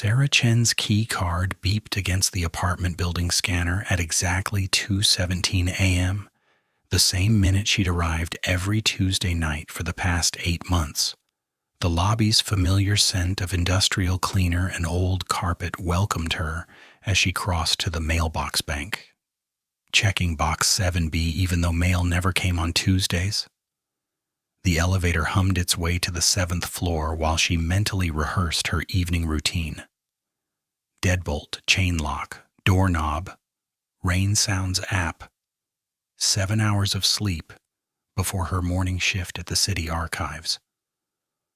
Sarah Chen's key card beeped against the apartment building scanner at exactly 2:17 a.m., the same minute she'd arrived every Tuesday night for the past 8 months. The lobby's familiar scent of industrial cleaner and old carpet welcomed her as she crossed to the mailbox bank, checking box 7B even though mail never came on Tuesdays. The elevator hummed its way to the 7th floor while she mentally rehearsed her evening routine. Deadbolt, chain lock, doorknob, rain sounds app, 7 hours of sleep before her morning shift at the city archives.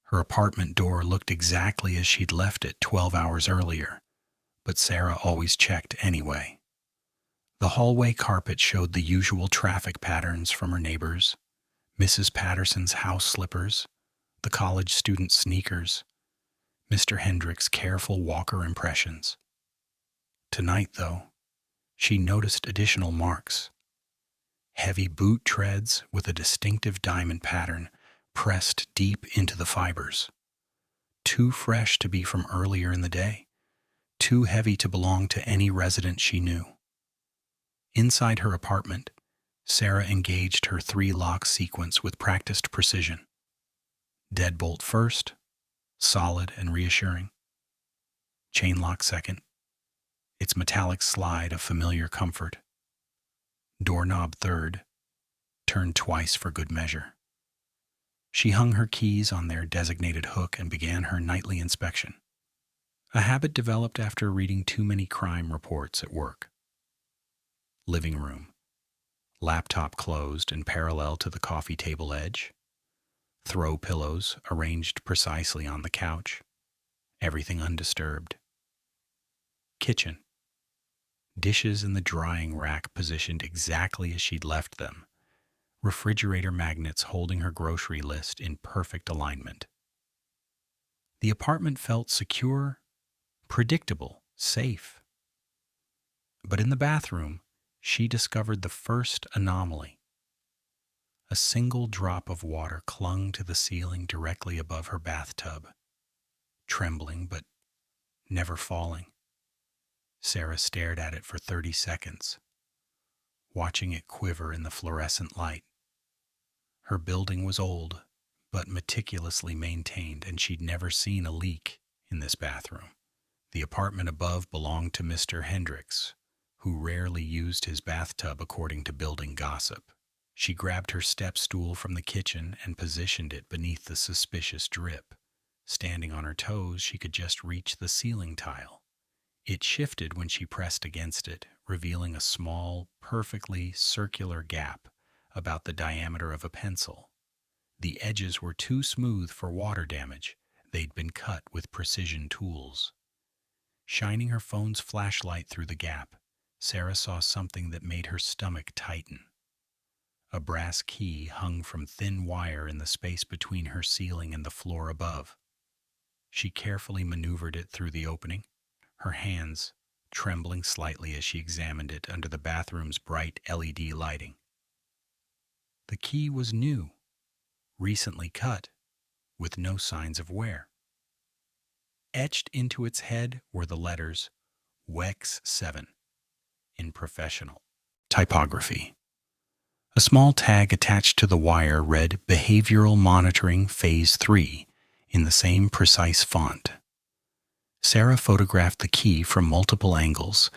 Her apartment door looked exactly as she'd left it 12 hours earlier, but Sarah always checked anyway. The hallway carpet showed the usual traffic patterns from her neighbors: Mrs. Patterson's house slippers, the college student's sneakers, Mr. Hendrick's careful walker impressions. Tonight, though, she noticed additional marks. Heavy boot treads with a distinctive diamond pattern pressed deep into the fibers. Too fresh to be from earlier in the day, too heavy to belong to any resident she knew. Inside her apartment, Sarah engaged her 3-lock sequence with practiced precision. Deadbolt first, solid and reassuring. Chain lock second, its metallic slide of familiar comfort. Doorknob third, turned twice for good measure. She hung her keys on their designated hook and began her nightly inspection, a habit developed after reading too many crime reports at work. Living room. Laptop closed and parallel to the coffee table edge. Throw pillows arranged precisely on the couch. Everything undisturbed. Kitchen. Dishes in the drying rack positioned exactly as she'd left them. Refrigerator magnets holding her grocery list in perfect alignment. The apartment felt secure, predictable, safe. But in the bathroom, she discovered the first anomaly. A single drop of water clung to the ceiling directly above her bathtub, trembling but never falling. Sarah stared at it for 30 seconds, watching it quiver in the fluorescent light. Her building was old, but meticulously maintained, and she'd never seen a leak in this bathroom. The apartment above belonged to Mr. Hendricks, who rarely used his bathtub according to building gossip. She grabbed her step stool from the kitchen and positioned it beneath the suspicious drip. Standing on her toes, she could just reach the ceiling tile. It shifted when she pressed against it, revealing a small, perfectly circular gap about the diameter of a pencil. The edges were too smooth for water damage. They'd been cut with precision tools. Shining her phone's flashlight through the gap, Sarah saw something that made her stomach tighten. A brass key hung from thin wire in the space between her ceiling and the floor above. She carefully maneuvered it through the opening, her hands trembling slightly as she examined it under the bathroom's bright LED lighting. The key was new, recently cut, with no signs of wear. Etched into its head were the letters WEX 7 in professional typography. A small tag attached to the wire read Behavioral Monitoring Phase 3 in the same precise font. Sarah photographed the key from multiple angles,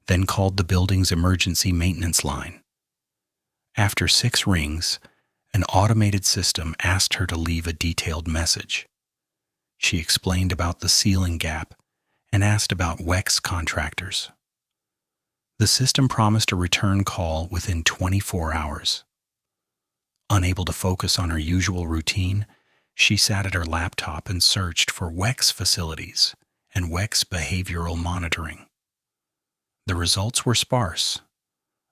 then called the building's emergency maintenance line. After 6 rings, an automated system asked her to leave a detailed message. She explained about the ceiling gap and asked about WEX contractors. The system promised a return call within 24 hours. Unable to focus on her usual routine, she sat at her laptop and searched for WEX facilities and WEX behavioral monitoring. The results were sparse.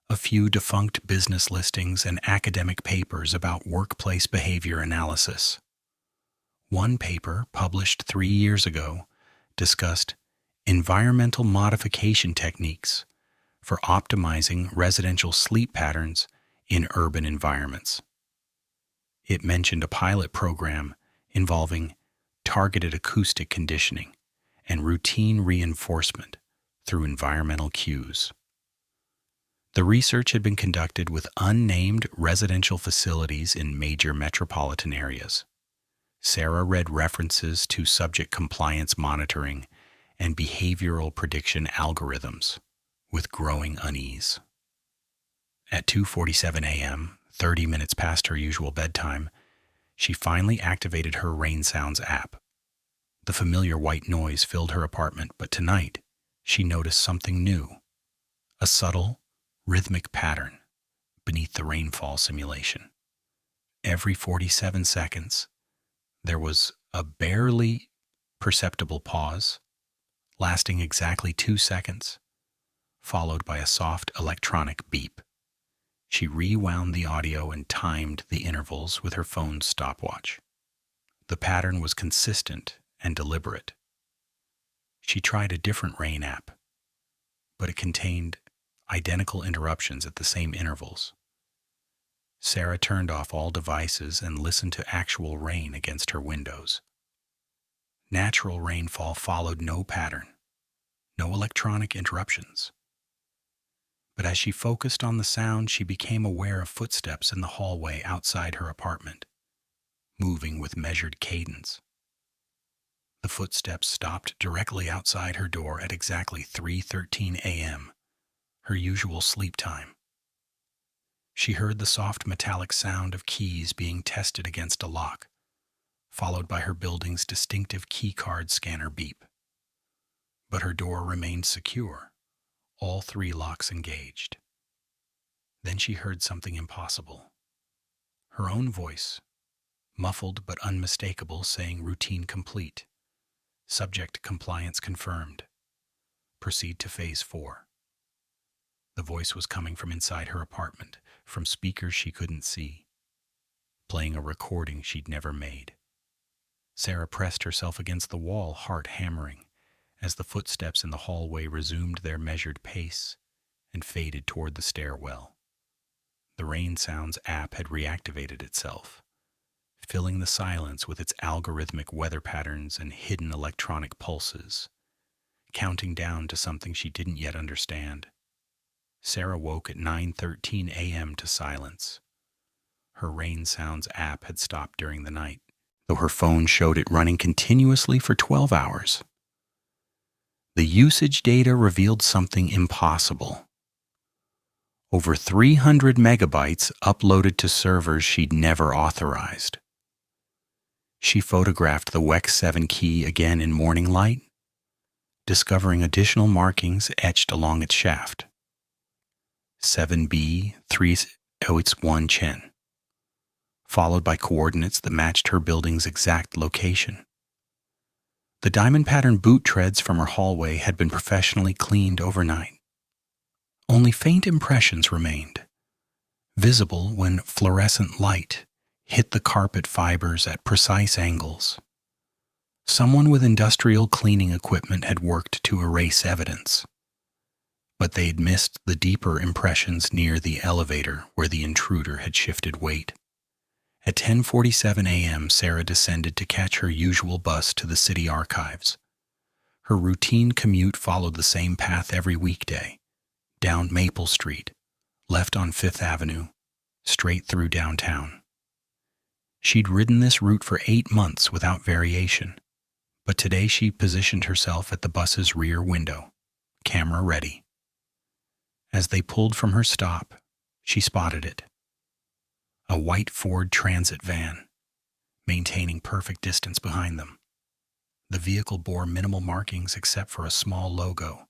A few defunct business listings and academic papers about workplace behavior analysis. One paper, published 3 years ago, discussed environmental modification techniques for optimizing residential sleep patterns in urban environments. It mentioned a pilot program involving targeted acoustic conditioning and routine reinforcement through environmental cues. The research had been conducted with unnamed residential facilities in major metropolitan areas. Sarah read references to subject compliance monitoring and behavioral prediction algorithms with growing unease. At 2:47 a.m., 30 minutes past her usual bedtime, she finally activated her Rain Sounds app. The familiar white noise filled her apartment, but tonight she noticed something new, a subtle, rhythmic pattern beneath the rainfall simulation. Every 47 seconds, there was a barely perceptible pause, lasting exactly 2 seconds, followed by a soft electronic beep. She rewound the audio and timed the intervals with her phone's stopwatch. The pattern was consistent and deliberate. She tried a different rain app, but it contained identical interruptions at the same intervals. Sarah turned off all devices and listened to actual rain against her windows. Natural rainfall followed no pattern, no electronic interruptions. But as she focused on the sound, she became aware of footsteps in the hallway outside her apartment, moving with measured cadence. The footsteps stopped directly outside her door at exactly 3:13 a.m., her usual sleep time. She heard the soft metallic sound of keys being tested against a lock, followed by her building's distinctive keycard scanner beep. But her door remained secure, all 3 locks engaged. Then she heard something impossible. Her own voice, muffled but unmistakable, saying routine complete. Subject compliance confirmed. Proceed to phase 4. The voice was coming from inside her apartment, from speakers she couldn't see, playing a recording she'd never made. Sarah pressed herself against the wall, heart hammering, as the footsteps in the hallway resumed their measured pace and faded toward the stairwell. The Rain Sounds app had reactivated itself, filling the silence with its algorithmic weather patterns and hidden electronic pulses, counting down to something she didn't yet understand. Sarah woke at 9:13 a.m. to silence. Her Rain Sounds app had stopped during the night, though her phone showed it running continuously for 12 hours. The usage data revealed something impossible. Over 300 megabytes uploaded to servers she'd never authorized. She photographed the WEX 7 key again in morning light, discovering additional markings etched along its shaft. 7B 301 Chen, followed by coordinates that matched her building's exact location. The diamond pattern boot treads from her hallway had been professionally cleaned overnight. Only faint impressions remained, visible when fluorescent light hit the carpet fibers at precise angles. Someone with industrial cleaning equipment had worked to erase evidence, but they'd missed the deeper impressions near the elevator where the intruder had shifted weight. At 10:47 a.m., Sarah descended to catch her usual bus to the city archives. Her routine commute followed the same path every weekday, down Maple Street, left on Fifth Avenue, straight through downtown. She'd ridden this route for 8 months without variation, but today she positioned herself at the bus's rear window, camera ready. As they pulled from her stop, she spotted it. A white Ford Transit van, maintaining perfect distance behind them. The vehicle bore minimal markings except for a small logo,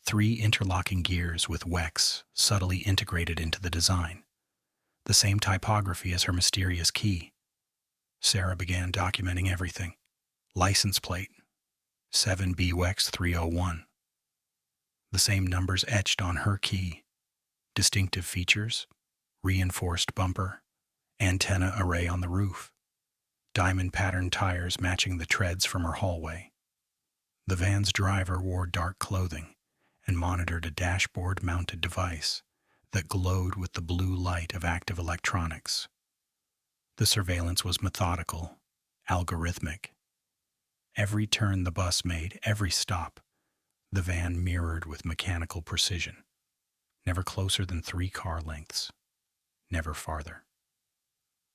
3 interlocking gears with WEX subtly integrated into the design, the same typography as her mysterious key. Sarah began documenting everything. License plate, 7B WEX 301. The same numbers etched on her key. Distinctive features, reinforced bumper, antenna array on the roof, diamond pattern tires matching the treads from her hallway. The van's driver wore dark clothing and monitored a dashboard-mounted device that glowed with the blue light of active electronics. The surveillance was methodical, algorithmic, Every turn the bus made, every stop, the van mirrored with mechanical precision. Never closer than 3 car lengths, never farther.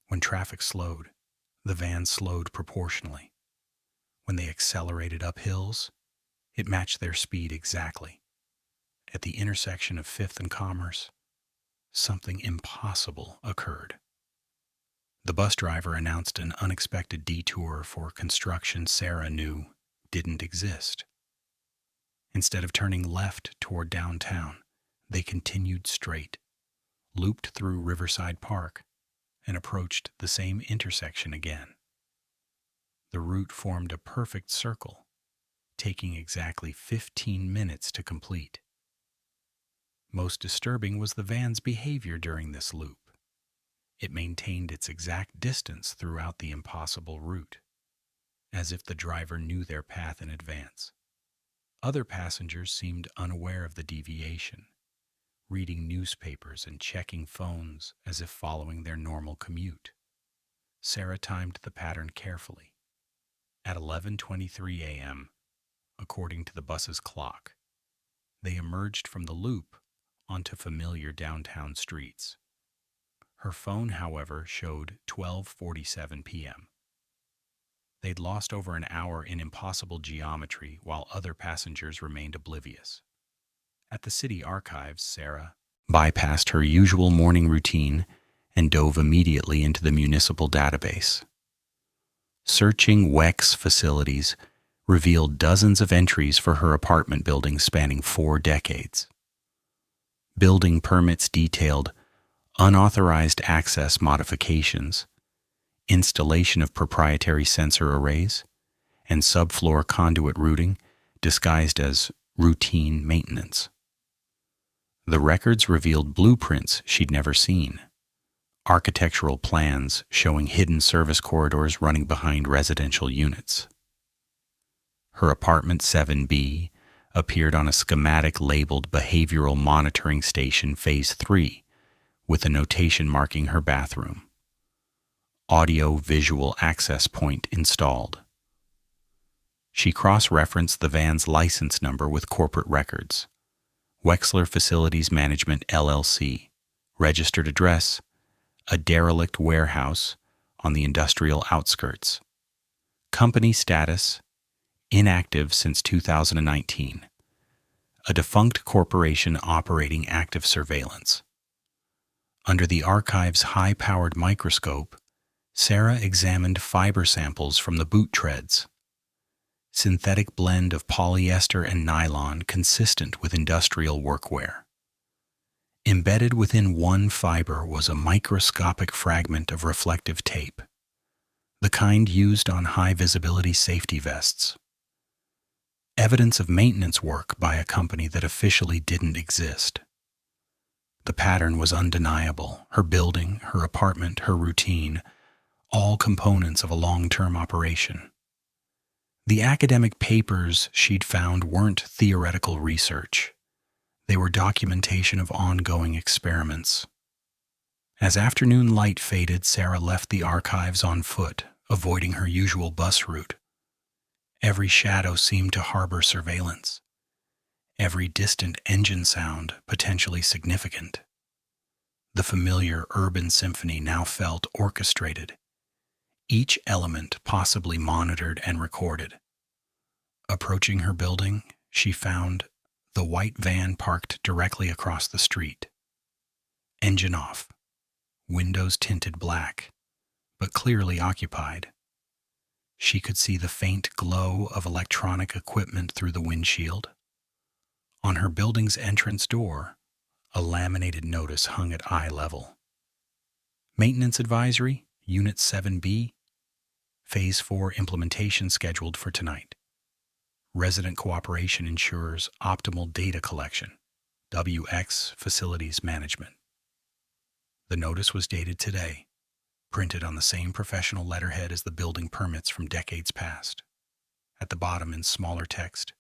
When traffic slowed, the van slowed proportionally. When they accelerated up hills, it matched their speed exactly. At the intersection of 5th and Commerce, something impossible occurred. The bus driver announced an unexpected detour for construction Sarah knew didn't exist. Instead of turning left toward downtown, they continued straight, looped through Riverside Park, and approached the same intersection again. The route formed a perfect circle, taking exactly 15 minutes to complete. Most disturbing was the van's behavior during this loop. It maintained its exact distance throughout the impossible route, as if the driver knew their path in advance. Other passengers seemed unaware of the deviation, reading newspapers and checking phones as if following their normal commute. Sarah timed the pattern carefully. At 11:23 a.m., according to the bus's clock, they emerged from the loop onto familiar downtown streets. Her phone, however, showed 12:47 p.m. They'd lost over an hour in impossible geometry while other passengers remained oblivious. At the city archives, Sarah bypassed her usual morning routine and dove immediately into the municipal database. Searching WEX facilities revealed dozens of entries for her apartment building spanning 4 decades. Building permits detailed unauthorized access modifications, installation of proprietary sensor arrays, and subfloor conduit routing disguised as routine maintenance. The records revealed blueprints she'd never seen, architectural plans showing hidden service corridors running behind residential units. Her apartment 7B appeared on a schematic labeled Behavioral Monitoring Station Phase 3, with a notation marking her bathroom. Audio-visual access point installed. She cross-referenced the van's license number with corporate records. Wexler Facilities Management, LLC. Registered address, a derelict warehouse on the industrial outskirts. Company status, inactive since 2019. A defunct corporation operating active surveillance. Under the archive's high-powered microscope, Sarah examined fiber samples from the boot treads. Synthetic blend of polyester and nylon consistent with industrial workwear. Embedded within one fiber was a microscopic fragment of reflective tape, the kind used on high-visibility safety vests. Evidence of maintenance work by a company that officially didn't exist. The pattern was undeniable. Her building, her apartment, her routine, all components of a long-term operation. The academic papers she'd found weren't theoretical research. They were documentation of ongoing experiments. As afternoon light faded, Sarah left the archives on foot, avoiding her usual bus route. Every shadow seemed to harbor surveillance. Every distant engine sound potentially significant. The familiar urban symphony now felt orchestrated, each element possibly monitored and recorded. Approaching her building, she found the white van parked directly across the street. Engine off, windows tinted black, but clearly occupied. She could see the faint glow of electronic equipment through the windshield. On her building's entrance door, a laminated notice hung at eye level. Maintenance Advisory, Unit 7B, Phase 4 implementation scheduled for tonight. Resident cooperation ensures optimal data collection. WX Facilities Management. The notice was dated today, printed on the same professional letterhead as the building permits from decades past. At the bottom in smaller text,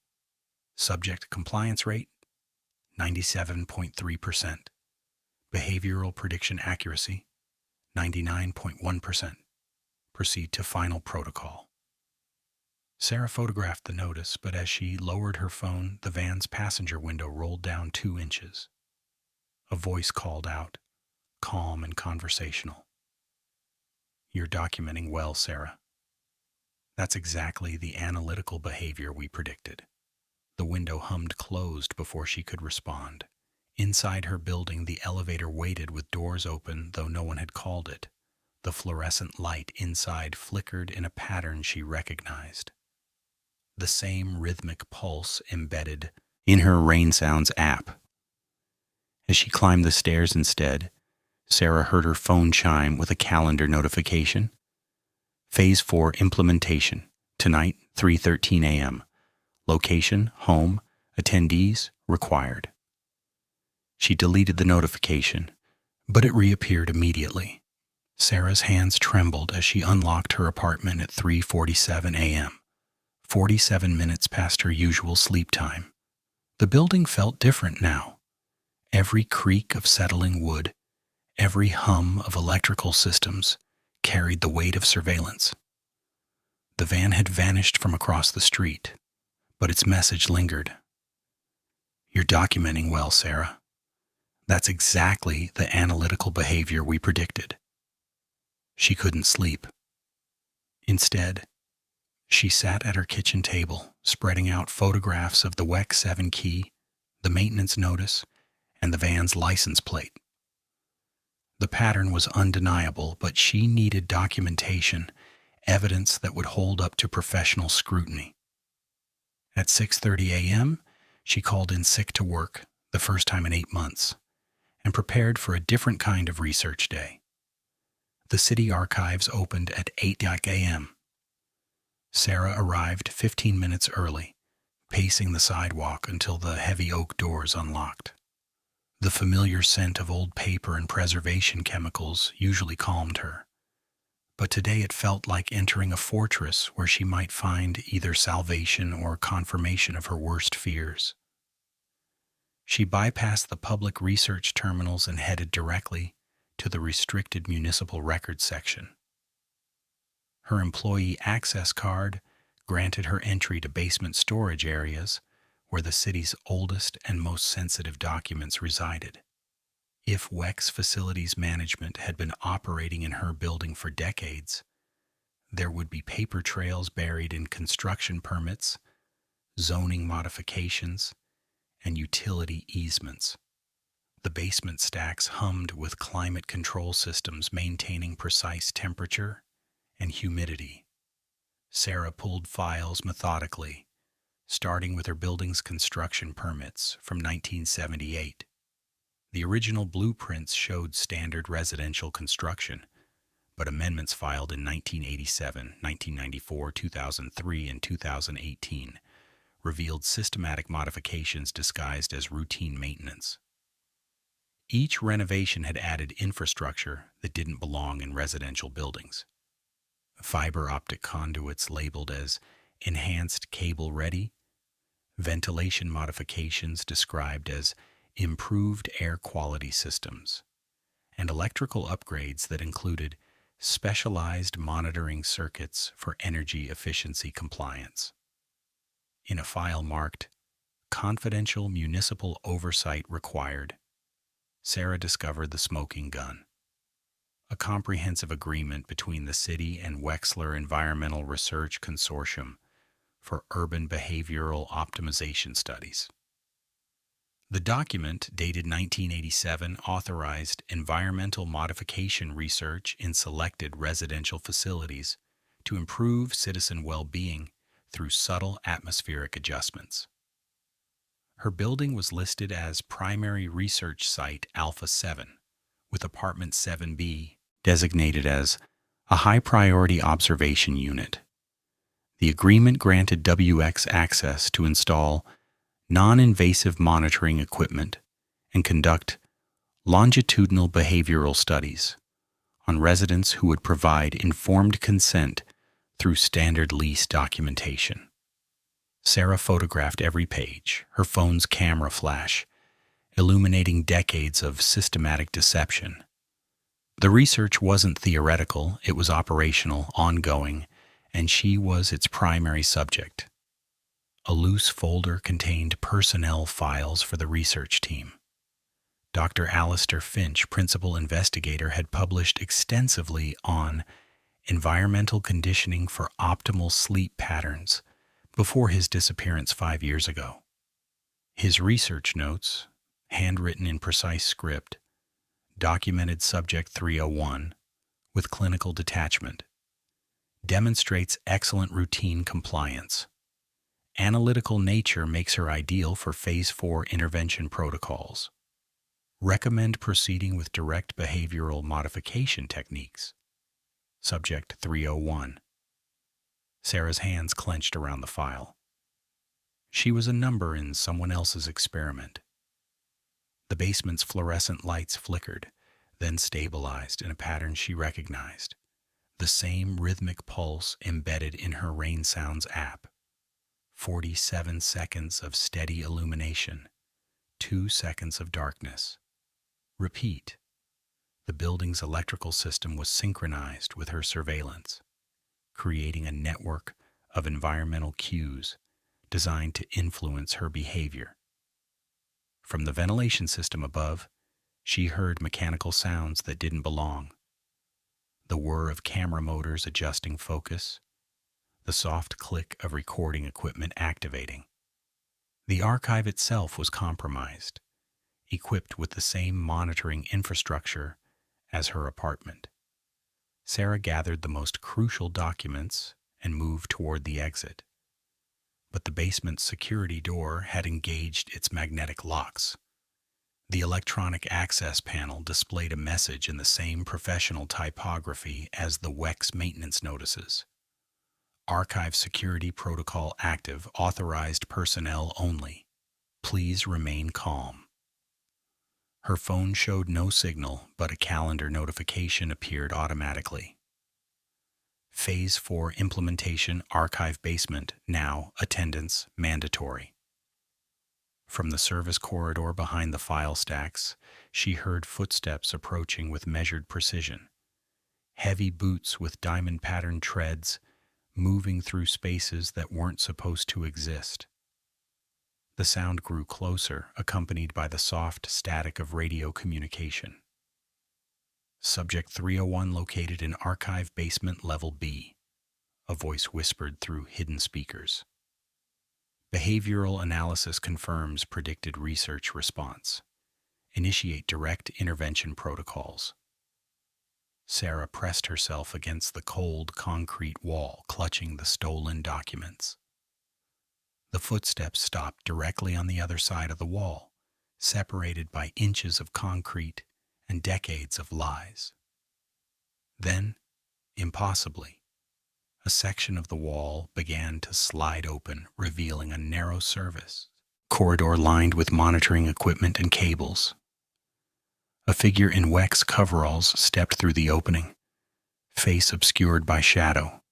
subject compliance rate, 97.3%. Behavioral prediction accuracy, 99.1%. Proceed to final protocol. Sarah photographed the notice, but as she lowered her phone, the van's passenger window rolled down 2 inches. A voice called out, calm and conversational. "You're documenting well, Sarah." That's exactly the analytical behavior we predicted. The window hummed closed before she could respond. Inside her building, the elevator waited with doors open, though no one had called it. The fluorescent light inside flickered in a pattern she recognized. The same rhythmic pulse embedded in her Rain Sounds app. As she climbed the stairs instead, Sarah heard her phone chime with a calendar notification. Phase 4 implementation. Tonight, 3:13 a.m. Location, home, attendees, required. She deleted the notification, but it reappeared immediately. Sarah's hands trembled as she unlocked her apartment at 3:47 a.m., 47 minutes past her usual sleep time. The building felt different now. Every creak of settling wood, every hum of electrical systems carried the weight of surveillance. The van had vanished from across the street, but its message lingered. "You're documenting well, Sarah." That's exactly the analytical behavior we predicted. She couldn't sleep. Instead, she sat at her kitchen table, spreading out photographs of the WEC 7 key, the maintenance notice, and the van's license plate. The pattern was undeniable, but she needed documentation, evidence that would hold up to professional scrutiny. At 6:30 a.m., she called in sick to work, the first time in 8 months, and prepared for a different kind of research day. The city archives opened at 8 a.m. Sarah arrived 15 minutes early, pacing the sidewalk until the heavy oak doors unlocked. The familiar scent of old paper and preservation chemicals usually calmed her, but today it felt like entering a fortress where she might find either salvation or confirmation of her worst fears. She bypassed the public research terminals and headed directly to the restricted municipal records section. Her employee access card granted her entry to basement storage areas where the city's oldest and most sensitive documents resided. If WEC's facilities management had been operating in her building for decades, there would be paper trails buried in construction permits, zoning modifications, and utility easements. The basement stacks hummed with climate control systems maintaining precise temperature and humidity. Sarah pulled files methodically, starting with her building's construction permits from 1978. The original blueprints showed standard residential construction, but amendments filed in 1987, 1994, 2003, and 2018 revealed systematic modifications disguised as routine maintenance. Each renovation had added infrastructure that didn't belong in residential buildings. Fiber optic conduits labeled as enhanced cable ready, ventilation modifications described as improved air quality systems, and electrical upgrades that included specialized monitoring circuits for energy efficiency compliance. In a file marked "Confidential Municipal Oversight Required," Sarah discovered the smoking gun, a comprehensive agreement between the city and Wexler Environmental Research Consortium for urban behavioral optimization studies. The document, dated 1987, authorized environmental modification research in selected residential facilities to improve citizen well-being through subtle atmospheric adjustments. Her building was listed as Primary Research Site Alpha 7, with Apartment 7B designated as a high-priority observation unit. The agreement granted WX access to install non-invasive monitoring equipment and conduct longitudinal behavioral studies on residents who would provide informed consent through standard lease documentation. Sarah photographed every page, her phone's camera flash, illuminating decades of systematic deception. The research wasn't theoretical, it was operational, ongoing, and she was its primary subject. A loose folder contained personnel files for the research team. Dr. Alistair Finch, principal investigator, had published extensively on environmental conditioning for optimal sleep patterns before his disappearance 5 years ago. His research notes, handwritten in precise script, documented Subject 301 with clinical detachment, demonstrates excellent routine compliance. Analytical nature makes her ideal for Phase 4 intervention protocols. Recommend proceeding with direct behavioral modification techniques. Subject 301. Sarah's hands clenched around the file. She was a number in someone else's experiment. The basement's fluorescent lights flickered, then stabilized in a pattern she recognized. The same rhythmic pulse embedded in her Rain Sounds app. 47 seconds of steady illumination, 2 seconds of darkness. Repeat. The building's electrical system was synchronized with her surveillance, creating a network of environmental cues designed to influence her behavior. From the ventilation system above, she heard mechanical sounds that didn't belong. The whir of camera motors adjusting focus, the soft click of recording equipment activating. The archive itself was compromised, equipped with the same monitoring infrastructure as her apartment. Sarah gathered the most crucial documents and moved toward the exit. But the basement's security door had engaged its magnetic locks. The electronic access panel displayed a message in the same professional typography as the WEX maintenance notices. Archive security protocol active, authorized personnel only. Please remain calm. Her phone showed no signal, but a calendar notification appeared automatically. Phase 4 implementation, archive basement, now attendance mandatory. From the service corridor behind the file stacks, she heard footsteps approaching with measured precision. Heavy boots with diamond-patterned treads moving through spaces that weren't supposed to exist. The sound grew closer, accompanied by the soft static of radio communication. Subject 301 located in Archive Basement Level B, a voice whispered through hidden speakers. Behavioral analysis confirms predicted research response. Initiate direct intervention protocols. Sarah pressed herself against the cold concrete wall, clutching the stolen documents. The footsteps stopped directly on the other side of the wall, separated by inches of concrete and decades of lies. Then, impossibly, a section of the wall began to slide open, revealing a narrow service corridor lined with monitoring equipment and cables. A figure in WEX coveralls stepped through the opening, face obscured by shadow,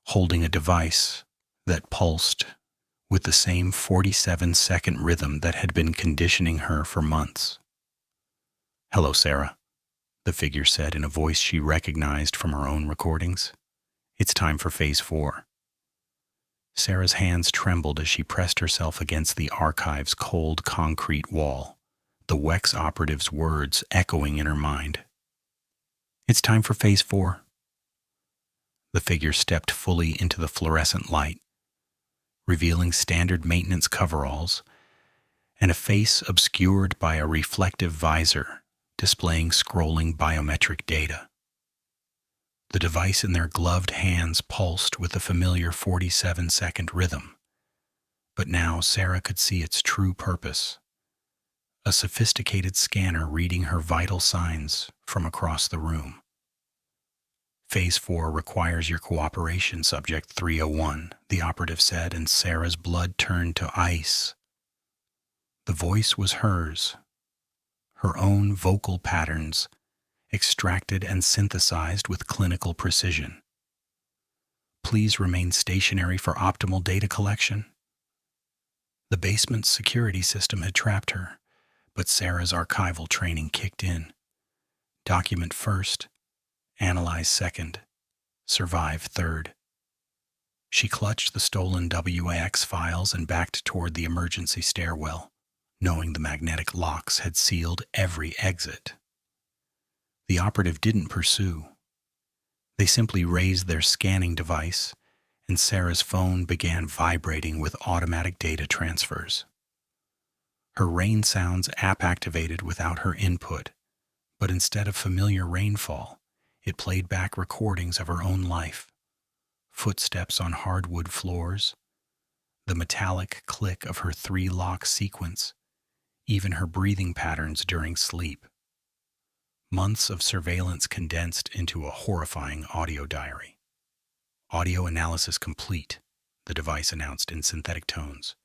holding a device that pulsed with the same 47-second rhythm that had been conditioning her for months. "Hello, Sarah," the figure said in a voice she recognized from her own recordings. "It's time for Phase 4. Sarah's hands trembled as she pressed herself against the archive's cold concrete wall, the WEX operative's words echoing in her mind. "It's time for Phase 4. The figure stepped fully into the fluorescent light, revealing standard maintenance coveralls and a face obscured by a reflective visor displaying scrolling biometric data. The device in their gloved hands pulsed with the familiar 47-second rhythm, but now Sarah could see its true purpose: a sophisticated scanner reading her vital signs from across the room. "Phase 4 requires your cooperation, Subject 301, the operative said, and Sarah's blood turned to ice. The voice was hers, her own vocal patterns, extracted and synthesized with clinical precision. "Please remain stationary for optimal data collection." The basement's security system had trapped her, but Sarah's archival training kicked in. Document first, analyze second, survive third. She clutched the stolen WAX files and backed toward the emergency stairwell, knowing the magnetic locks had sealed every exit. The operative didn't pursue. They simply raised their scanning device, and Sarah's phone began vibrating with automatic data transfers. Her rain sounds app activated without her input, but instead of familiar rainfall, it played back recordings of her own life. Footsteps on hardwood floors, the metallic click of her 3-lock sequence, even her breathing patterns during sleep. Months of surveillance condensed into a horrifying audio diary. Audio analysis complete, the device announced in synthetic tones.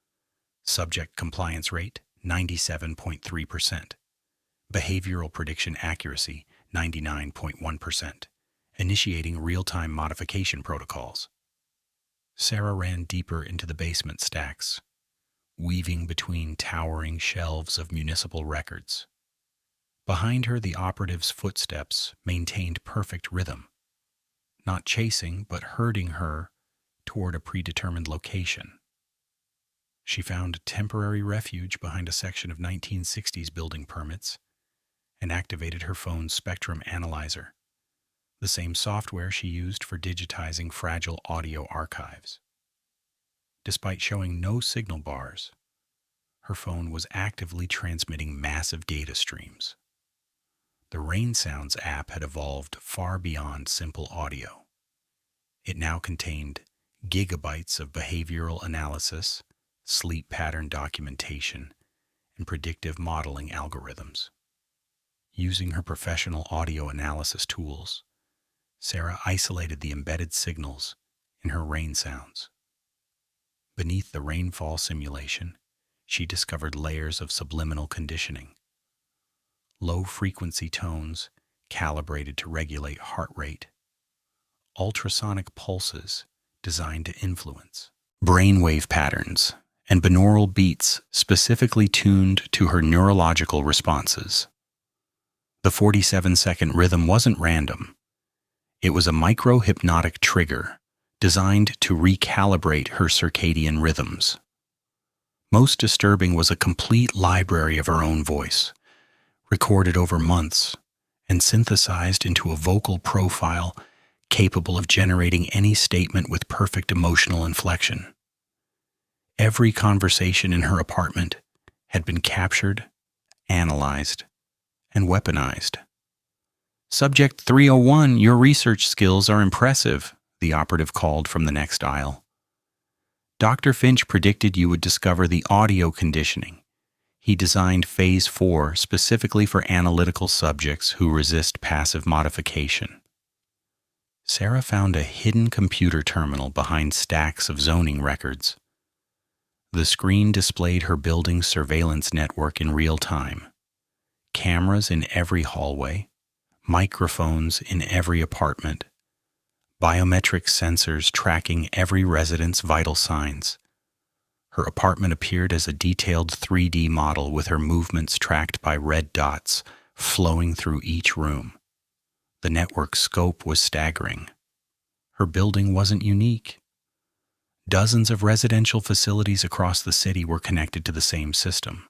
Subject compliance rate, 97.3%. Behavioral prediction accuracy, 99.1%. Initiating real-time modification protocols. Sarah ran deeper into the basement stacks, weaving between towering shelves of municipal records. Behind her, the operative's footsteps maintained perfect rhythm, not chasing but herding her toward a predetermined location. She found temporary refuge behind a section of 1960s building permits and activated her phone's spectrum analyzer, the same software she used for digitizing fragile audio archives. Despite showing no signal bars, her phone was actively transmitting massive data streams. The Rain Sounds app had evolved far beyond simple audio. It now contained gigabytes of behavioral analysis, sleep pattern documentation, and predictive modeling algorithms. Using her professional audio analysis tools, Sarah isolated the embedded signals in her rain sounds. Beneath the rainfall simulation, she discovered layers of subliminal conditioning. Low-frequency tones calibrated to regulate heart rate. Ultrasonic pulses designed to influence. Brainwave patterns and binaural beats specifically tuned to her neurological responses. The 47-second rhythm wasn't random. It was a micro-hypnotic trigger designed to recalibrate her circadian rhythms. Most disturbing was a complete library of her own voice, recorded over months and synthesized into a vocal profile capable of generating any statement with perfect emotional inflection. Every conversation in her apartment had been captured, analyzed, and weaponized. Subject 301, your research skills are impressive, the operative called from the next aisle. Dr. Finch predicted you would discover the audio conditioning. He designed Phase 4 specifically for analytical subjects who resist passive modification. Sarah found a hidden computer terminal behind stacks of zoning records. The screen displayed her building's surveillance network in real time. Cameras in every hallway, microphones in every apartment, biometric sensors tracking every resident's vital signs. Her apartment appeared as a detailed 3D model with her movements tracked by red dots flowing through each room. The network's scope was staggering. Her building wasn't unique. Dozens of residential facilities across the city were connected to the same system.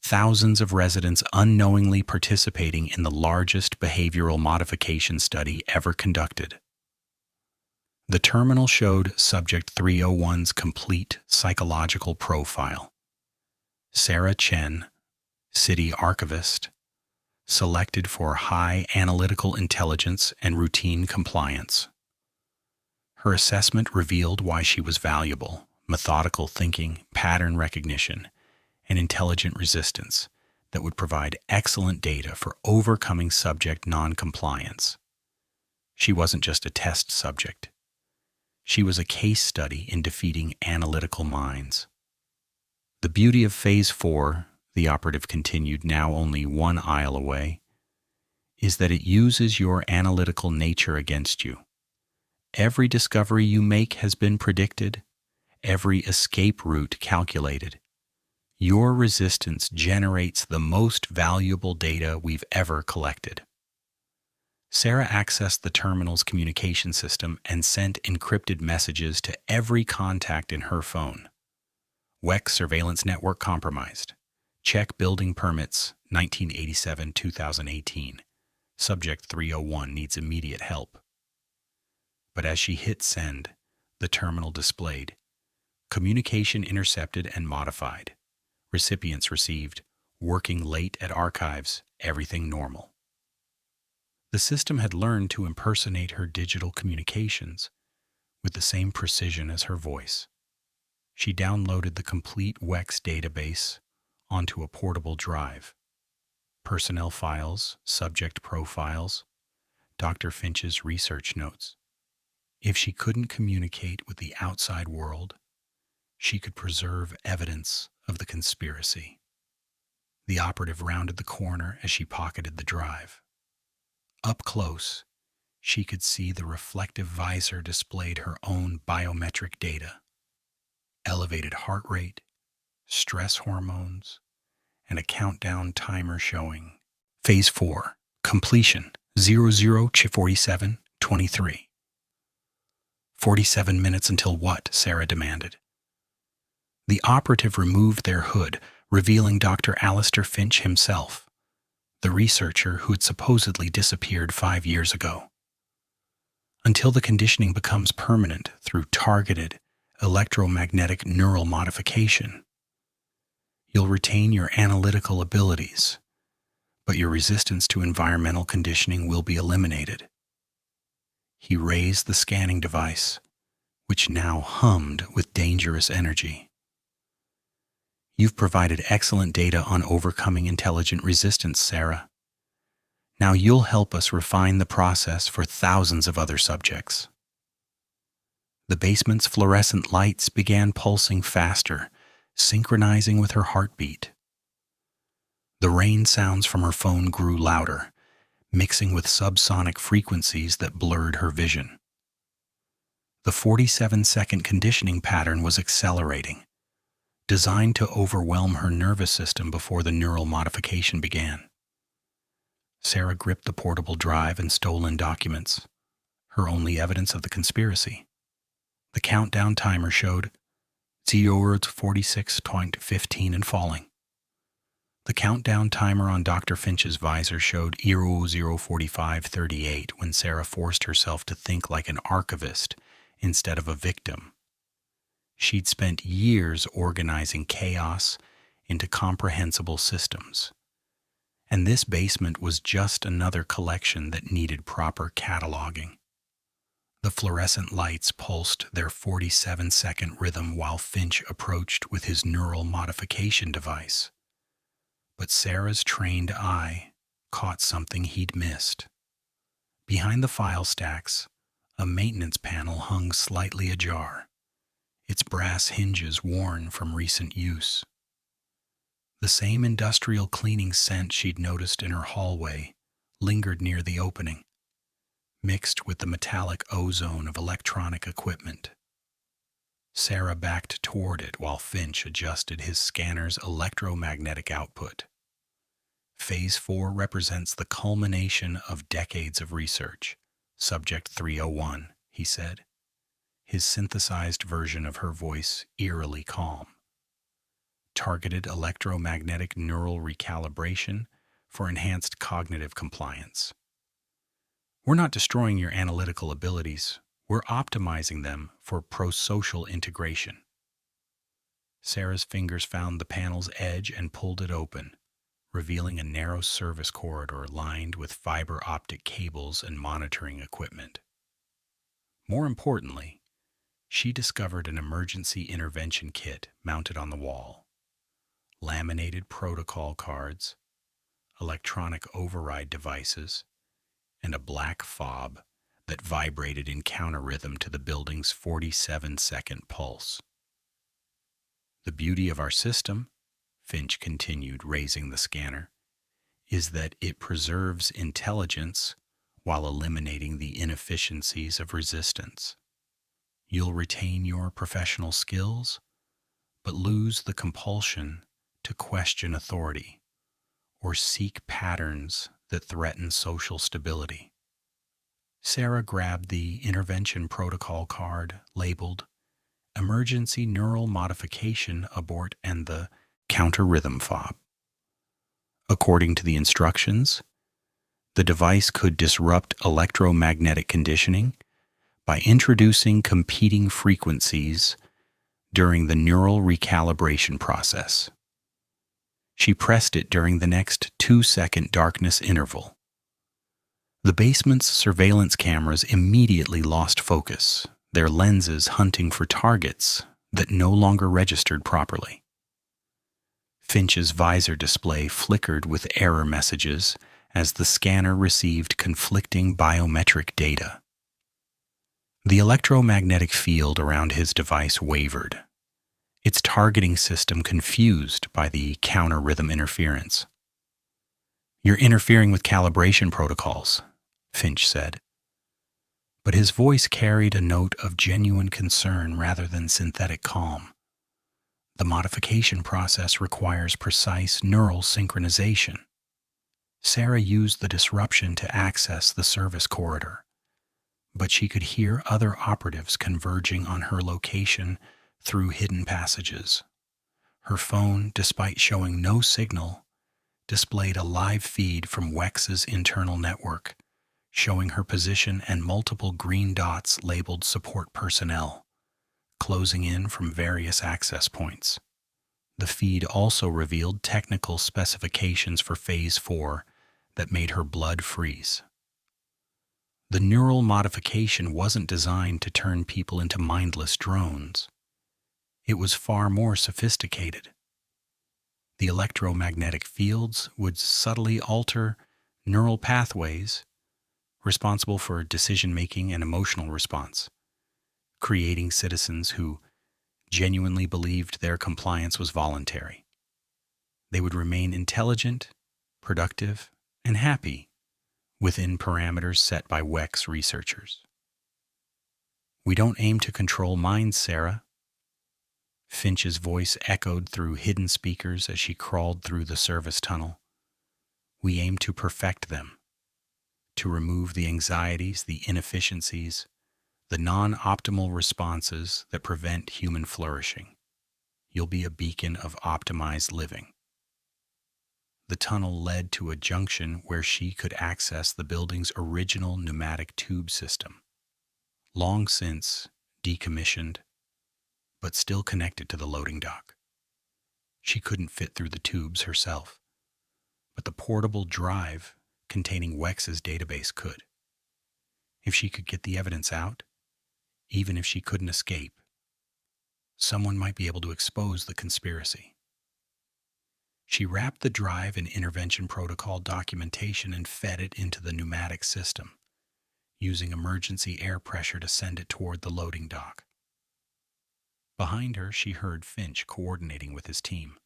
Thousands of residents unknowingly participating in the largest behavioral modification study ever conducted. The terminal showed Subject 301's complete psychological profile. Sarah Chen, city archivist, selected for high analytical intelligence and routine compliance. Her assessment revealed why she was valuable: methodical thinking, pattern recognition, and intelligent resistance that would provide excellent data for overcoming subject non-compliance. She wasn't just a test subject. She was a case study in defeating analytical minds. The beauty of Phase 4, the operative continued, now only one aisle away, is that it uses your analytical nature against you. Every discovery you make has been predicted, every escape route calculated. Your resistance generates the most valuable data we've ever collected. Sarah accessed the terminal's communication system and sent encrypted messages to every contact in her phone. WEC surveillance network compromised. Check building permits 1987-2018. Subject 301 needs immediate help. But as she hit send, the terminal displayed communication intercepted and modified. Recipients received working late at archives, everything normal. The system had learned to impersonate her digital communications with the same precision as her voice. She downloaded the complete WEX database onto a portable drive. Personnel files, subject profiles, Dr. Finch's research notes. If she couldn't communicate with the outside world, she could preserve evidence of the conspiracy. The operative rounded the corner as she pocketed the drive. Up close, she could see the reflective visor displayed her own biometric data: elevated heart rate, stress hormones, and a countdown timer showing Phase 4, completion, 00:47:23. 47 minutes until what? Sarah demanded. The operative removed their hood, revealing Dr. Alistair Finch himself, the researcher who had supposedly disappeared 5 years ago. Until the conditioning becomes permanent through targeted electromagnetic neural modification, you'll retain your analytical abilities, but your resistance to environmental conditioning will be eliminated. He raised the scanning device, which now hummed with dangerous energy. You've provided excellent data on overcoming intelligent resistance, Sarah. Now you'll help us refine the process for thousands of other subjects. The basement's fluorescent lights began pulsing faster, synchronizing with her heartbeat. The rain sounds from her phone grew louder, mixing with subsonic frequencies that blurred her vision. The 47-second conditioning pattern was accelerating, designed to overwhelm her nervous system before the neural modification began. Sarah gripped the portable drive and stolen documents, her only evidence of the conspiracy. The countdown timer showed 0:46:15 and falling. The countdown timer on Dr. Finch's visor showed 00:45:38 when Sarah forced herself to think like an archivist instead of a victim. She'd spent years organizing chaos into comprehensible systems, and this basement was just another collection that needed proper cataloging. The fluorescent lights pulsed their 47-second rhythm while Finch approached with his neural modification device. But Sarah's trained eye caught something he'd missed. Behind the file stacks, a maintenance panel hung slightly ajar, its brass hinges worn from recent use. The same industrial cleaning scent she'd noticed in her hallway lingered near the opening, mixed with the metallic ozone of electronic equipment. Sarah backed toward it while Finch adjusted his scanner's electromagnetic output. Phase 4 represents the culmination of decades of research. Subject 301, he said, his synthesized version of her voice eerily calm. Targeted electromagnetic neural recalibration for enhanced cognitive compliance. We're not destroying your analytical abilities. We're optimizing them for pro-social integration. Sarah's fingers found the panel's edge and pulled it open, revealing a narrow service corridor lined with fiber optic cables and monitoring equipment. More importantly, she discovered an emergency intervention kit mounted on the wall. Laminated protocol cards, electronic override devices, and a black fob that vibrated in counter-rhythm to the building's 47-second pulse. The beauty of our system, Finch continued, raising the scanner, is that it preserves intelligence while eliminating the inefficiencies of resistance. You'll retain your professional skills, but lose the compulsion to question authority or seek patterns that threaten social stability. Sarah grabbed the intervention protocol card labeled Emergency Neural Modification Abort and the counter rhythm fob. According to the instructions, the device could disrupt electromagnetic conditioning by introducing competing frequencies during the neural recalibration process. She pressed it during the next 2-second darkness interval. The basement's surveillance cameras immediately lost focus, their lenses hunting for targets that no longer registered properly. Finch's visor display flickered with error messages as the scanner received conflicting biometric data. The electromagnetic field around his device wavered, its targeting system confused by the counter-rhythm interference. "You're interfering with calibration protocols," Finch said. But his voice carried a note of genuine concern rather than synthetic calm. "The modification process requires precise neural synchronization." Sarah used the disruption to access the service corridor, but she could hear other operatives converging on her location through hidden passages. Her phone, despite showing no signal, displayed a live feed from WEX's internal network, showing her position and multiple green dots labeled support personnel, closing in from various access points. The feed also revealed technical specifications for Phase 4 that made her blood freeze. The neural modification wasn't designed to turn people into mindless drones. It was far more sophisticated. The electromagnetic fields would subtly alter neural pathways responsible for decision-making and emotional response, creating citizens who genuinely believed their compliance was voluntary. They would remain intelligent, productive, and happy within parameters set by WEX researchers. "We don't aim to control minds, Sarah." Finch's voice echoed through hidden speakers as she crawled through the service tunnel. "We aim to perfect them, to remove the anxieties, the inefficiencies, the non-optimal responses that prevent human flourishing. You'll be a beacon of optimized living." The tunnel led to a junction where she could access the building's original pneumatic tube system, long since decommissioned, but still connected to the loading dock. She couldn't fit through the tubes herself, but the portable drive containing WEX's database could. If she could get the evidence out, even if she couldn't escape, someone might be able to expose the conspiracy. She wrapped the drive in intervention protocol documentation and fed it into the pneumatic system, using emergency air pressure to send it toward the loading dock. Behind her, she heard Finch coordinating with his team.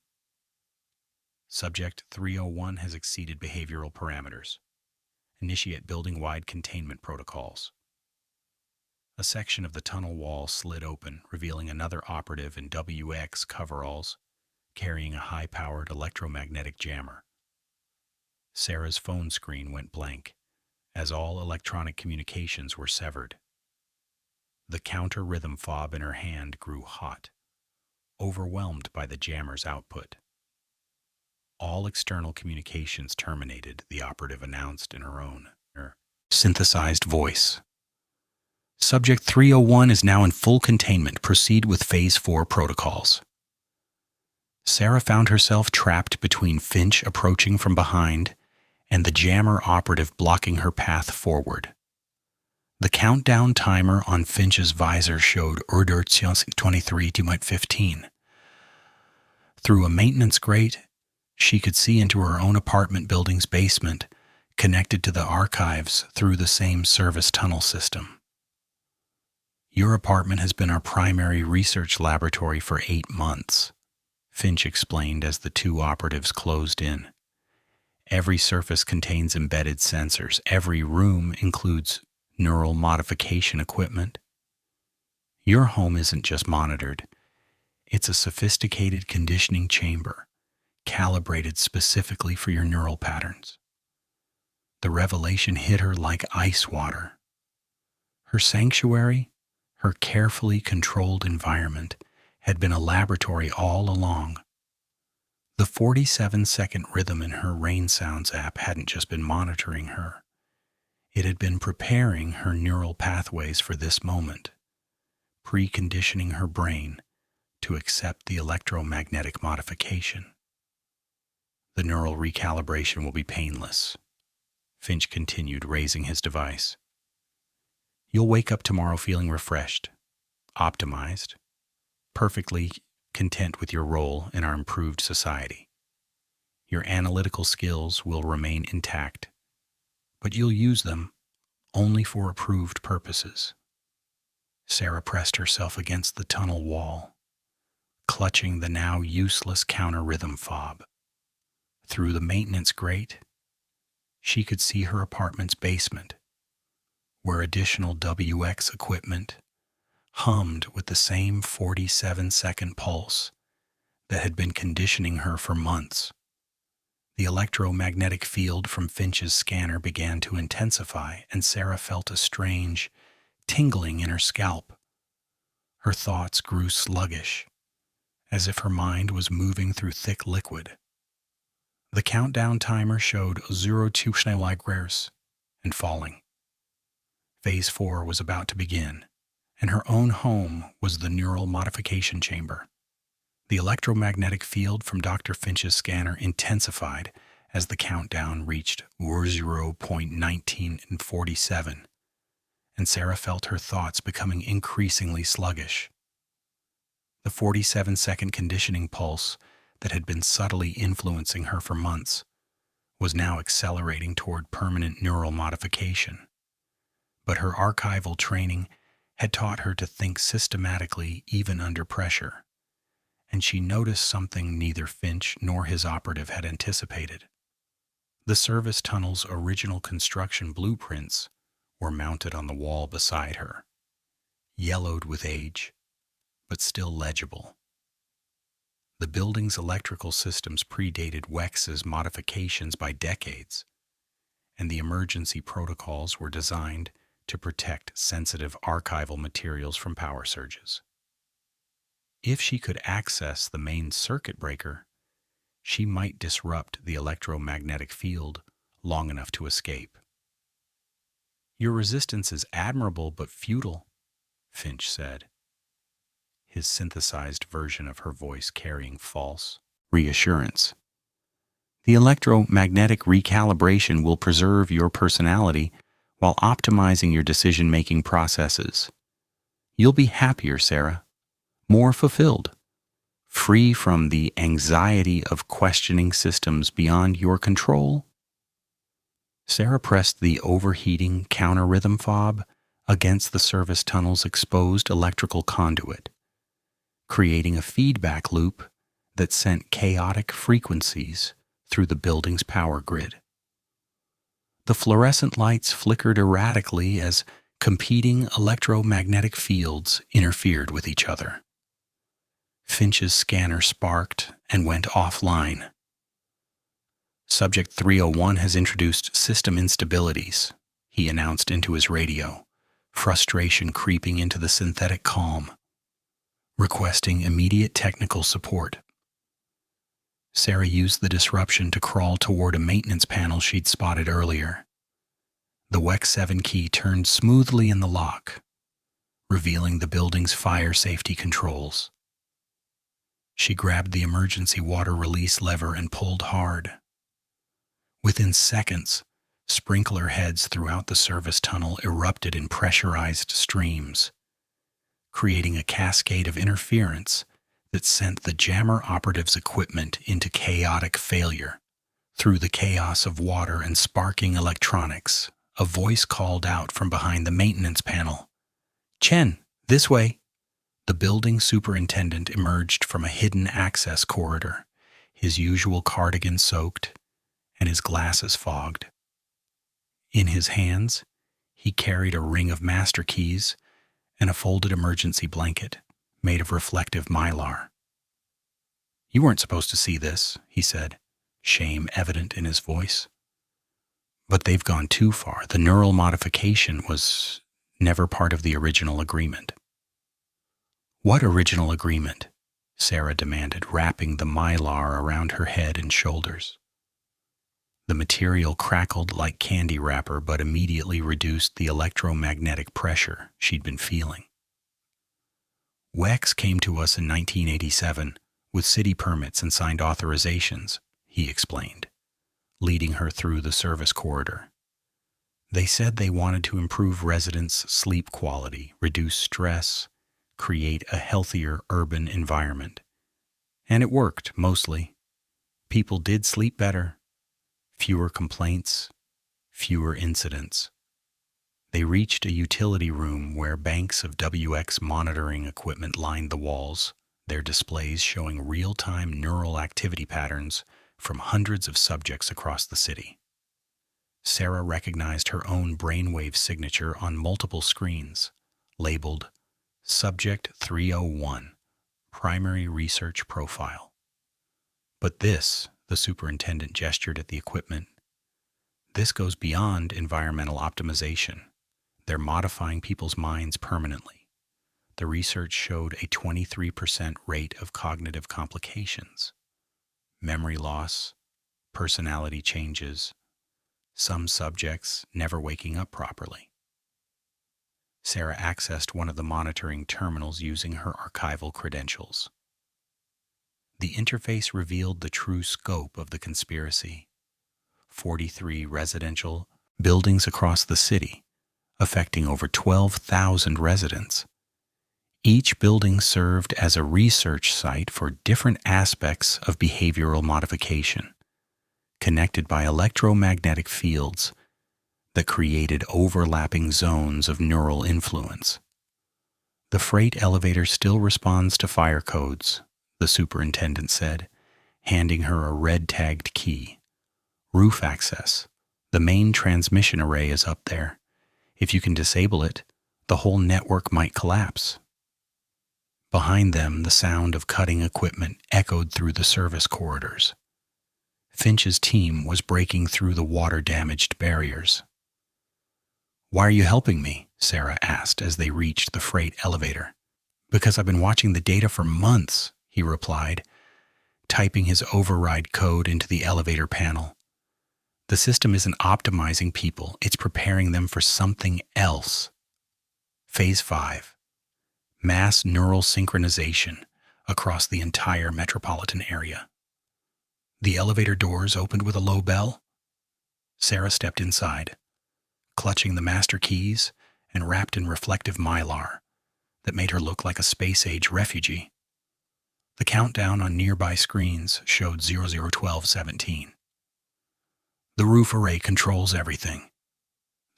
"Subject 301 has exceeded behavioral parameters. Initiate building-wide containment protocols." A section of the tunnel wall slid open, revealing another operative in WX coveralls, carrying a high-powered electromagnetic jammer. Sarah's phone screen went blank, as all electronic communications were severed. The counter-rhythm fob in her hand grew hot, overwhelmed by the jammer's output. "All external communications terminated," the operative announced in her own synthesized voice. "Subject 301 is now in full containment. Proceed with Phase 4 protocols." Sarah found herself trapped between Finch approaching from behind and the jammer operative blocking her path forward. The countdown timer on Finch's visor showed 23:15. Through a maintenance grate, she could see into her own apartment building's basement, connected to the archives through the same service tunnel system. "Your apartment has been our primary research laboratory for 8 months, Finch explained as the two operatives closed in. "Every surface contains embedded sensors. Every room includes neural modification equipment. Your home isn't just monitored. It's a sophisticated conditioning chamber, calibrated specifically for your neural patterns." The revelation hit her like ice water. Her sanctuary, her carefully controlled environment, had been a laboratory all along. The 47-second rhythm in her Rain Sounds app hadn't just been monitoring her. It had been preparing her neural pathways for this moment, preconditioning her brain to accept the electromagnetic modification. The neural recalibration will be painless, Finch continued, raising his device. You'll wake up tomorrow feeling refreshed, optimized, perfectly content with your role in our improved society. Your analytical skills will remain intact, but you'll use them only for approved purposes. Sarah pressed herself against the tunnel wall, clutching the now useless counter-rhythm fob. Through the maintenance grate, she could see her apartment's basement, where additional WX equipment hummed with the same 47-second pulse that had been conditioning her for months. The electromagnetic field from Finch's scanner began to intensify, and Sarah felt a strange tingling in her scalp. Her thoughts grew sluggish, as if her mind was moving through thick liquid. The countdown timer showed 02 Schnellagers and falling. Phase 4 was about to begin, and her own home was the neural modification chamber. The electromagnetic field from Dr. Finch's scanner intensified as the countdown reached 0.1947, and Sarah felt her thoughts becoming increasingly sluggish. The 47-second conditioning pulse that had been subtly influencing her for months was now accelerating toward permanent neural modification. But her archival training had taught her to think systematically even under pressure, and she noticed something neither Finch nor his operative had anticipated. The service tunnel's original construction blueprints were mounted on the wall beside her, yellowed with age, but still legible. The building's electrical systems predated Wex's modifications by decades, and the emergency protocols were designed to protect sensitive archival materials from power surges. If she could access the main circuit breaker, she might disrupt the electromagnetic field long enough to escape. Your resistance is admirable but futile, Finch said, his synthesized version of her voice carrying false reassurance. The electromagnetic recalibration will preserve your personality while optimizing your decision-making processes. You'll be happier, Sarah, more fulfilled, free from the anxiety of questioning systems beyond your control. Sarah pressed the overheating counter-rhythm fob against the service tunnel's exposed electrical conduit, creating a feedback loop that sent chaotic frequencies through the building's power grid. The fluorescent lights flickered erratically as competing electromagnetic fields interfered with each other. Finch's scanner sparked and went offline. Subject 301 has introduced system instabilities, he announced into his radio, frustration creeping into the synthetic calm, requesting immediate technical support. Sarah used the disruption to crawl toward a maintenance panel she'd spotted earlier. The WEX 7 key turned smoothly in the lock, revealing the building's fire safety controls. She grabbed the emergency water release lever and pulled hard. Within seconds, sprinkler heads throughout the service tunnel erupted in pressurized streams, creating a cascade of interference that sent the jammer operative's equipment into chaotic failure. Through the chaos of water and sparking electronics, a voice called out from behind the maintenance panel. "Chen, this way." The building superintendent emerged from a hidden access corridor, his usual cardigan soaked and his glasses fogged. In his hands, he carried a ring of master keys and a folded emergency blanket made of reflective mylar. "You weren't supposed to see this," he said, shame evident in his voice. "But they've gone too far. The neural modification was never part of the original agreement. What original agreement? Sarah demanded, wrapping the mylar around her head and shoulders. The material crackled like candy wrapper but immediately reduced the electromagnetic pressure she'd been feeling. WEX came to us in 1987 with city permits and signed authorizations, he explained, leading her through the service corridor. They said they wanted to improve residents' sleep quality, reduce stress, create a healthier urban environment. And it worked, mostly. People did sleep better. Fewer complaints, fewer incidents. They reached a utility room where banks of WX monitoring equipment lined the walls, their displays showing real-time neural activity patterns from hundreds of subjects across the city. Sarah recognized her own brainwave signature on multiple screens, labeled Subject 301, Primary Research Profile. But this, the superintendent gestured at the equipment, this goes beyond environmental optimization. They're modifying people's minds permanently. The research showed a 23% rate of cognitive complications, memory loss, personality changes, some subjects never waking up properly. Sarah accessed one of the monitoring terminals using her archival credentials. The interface revealed the true scope of the conspiracy. 43 residential buildings across the city, affecting over 12,000 residents. Each building served as a research site for different aspects of behavioral modification, connected by electromagnetic fields that created overlapping zones of neural influence. The freight elevator still responds to fire codes, the superintendent said, handing her a red-tagged key. Roof access. The main transmission array is up there. If you can disable it, the whole network might collapse. Behind them, the sound of cutting equipment echoed through the service corridors. Finch's team was breaking through the water-damaged barriers. "Why are you helping me?" Sarah asked as they reached the freight elevator. "Because I've been watching the data for months," he replied, typing his override code into the elevator panel. "The system isn't optimizing people, it's preparing them for something else." Phase 5. Mass neural synchronization across the entire metropolitan area. The elevator doors opened with a low bell. Sarah stepped inside, clutching the master keys and wrapped in reflective mylar that made her look like a space-age refugee. The countdown on nearby screens showed 001217. "The roof array controls everything,"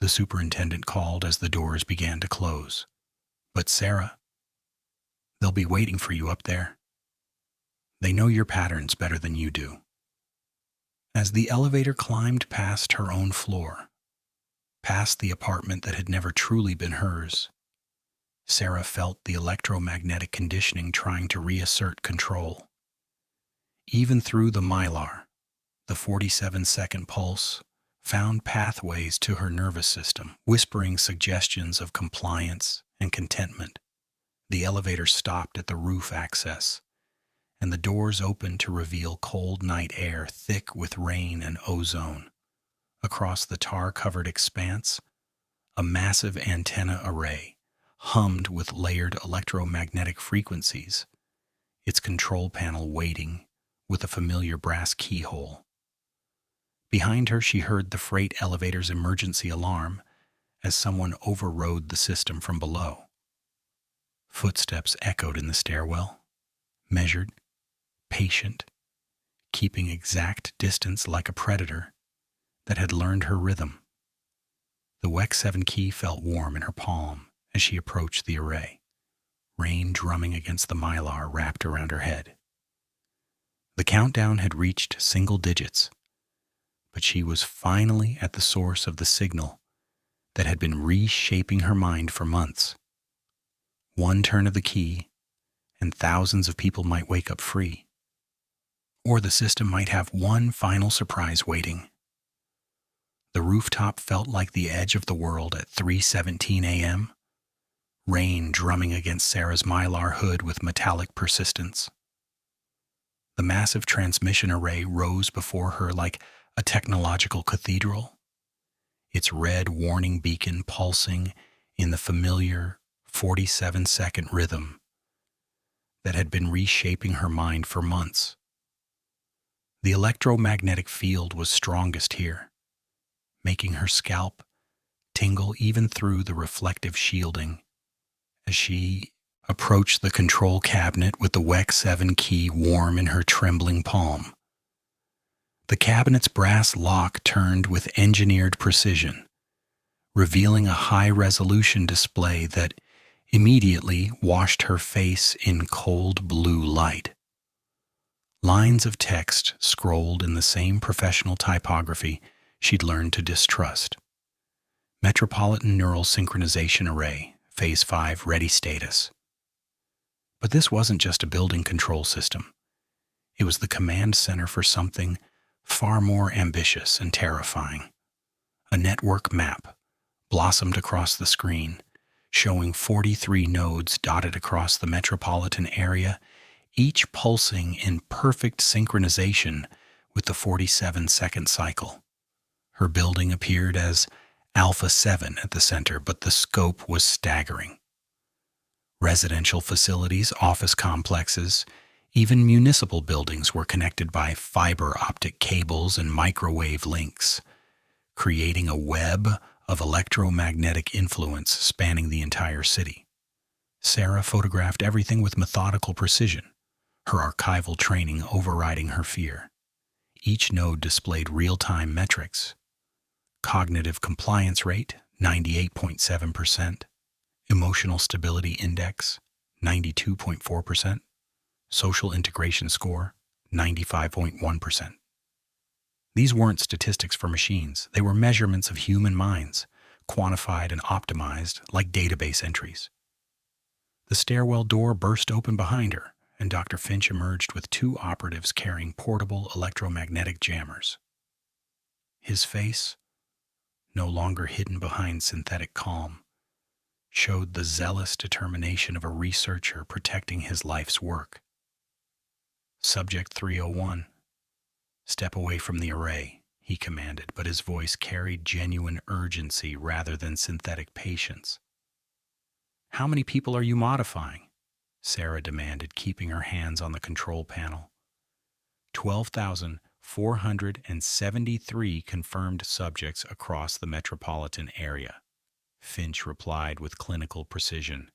the superintendent called as the doors began to close. "But Sarah, they'll be waiting for you up there. They know your patterns better than you do." As the elevator climbed past her own floor, past the apartment that had never truly been hers, Sarah felt the electromagnetic conditioning trying to reassert control. Even through the mylar, the 47-second pulse found pathways to her nervous system, whispering suggestions of compliance and contentment. The elevator stopped at the roof access, and the doors opened to reveal cold night air thick with rain and ozone. Across the tar-covered expanse, a massive antenna array hummed with layered electromagnetic frequencies, its control panel waiting with a familiar brass keyhole. Behind her, she heard the freight elevator's emergency alarm as someone overrode the system from below. Footsteps echoed in the stairwell, measured, patient, keeping exact distance like a predator that had learned her rhythm. The WEX 7 key felt warm in her palm as she approached the array, rain drumming against the mylar wrapped around her head. The countdown had reached single digits, but she was finally at the source of the signal that had been reshaping her mind for months. One turn of the key, and thousands of people might wake up free. Or the system might have one final surprise waiting. The rooftop felt like the edge of the world at 3:17 a.m., rain drumming against Sarah's mylar hood with metallic persistence. The massive transmission array rose before her like a technological cathedral, its red warning beacon pulsing in the familiar 47-second rhythm that had been reshaping her mind for months. The electromagnetic field was strongest here, making her scalp tingle even through the reflective shielding as she approached the control cabinet with the WEC 7 key warm in her trembling palm. The cabinet's brass lock turned with engineered precision, revealing a high-resolution display that immediately washed her face in cold blue light. Lines of text scrolled in the same professional typography she'd learned to distrust. Metropolitan Neural Synchronization Array, Phase 5 Ready Status. But this wasn't just a building control system. It was the command center for something far more ambitious and terrifying. A network map blossomed across the screen, showing 43 nodes dotted across the metropolitan area, each pulsing in perfect synchronization with the 47-second cycle. Her building appeared as Alpha 7 at the center, but the scope was staggering. Residential facilities, office complexes, even municipal buildings were connected by fiber optic cables and microwave links, creating a web of electromagnetic influence spanning the entire city. Sarah photographed everything with methodical precision, her archival training overriding her fear. Each node displayed real-time metrics. Cognitive compliance rate, 98.7%. Emotional stability index, 92.4%. Social integration score, 95.1%. These weren't statistics for machines. They were measurements of human minds, quantified and optimized like database entries. The stairwell door burst open behind her, and Dr. Finch emerged with two operatives carrying portable electromagnetic jammers. His face, no longer hidden behind synthetic calm, showed the zealous determination of a researcher protecting his life's work. Subject 301. Step away from the array, he commanded, but his voice carried genuine urgency rather than synthetic patience. How many people are you modifying? Sarah demanded, keeping her hands on the control panel. 12,473 confirmed subjects across the metropolitan area, Finch replied with clinical precision.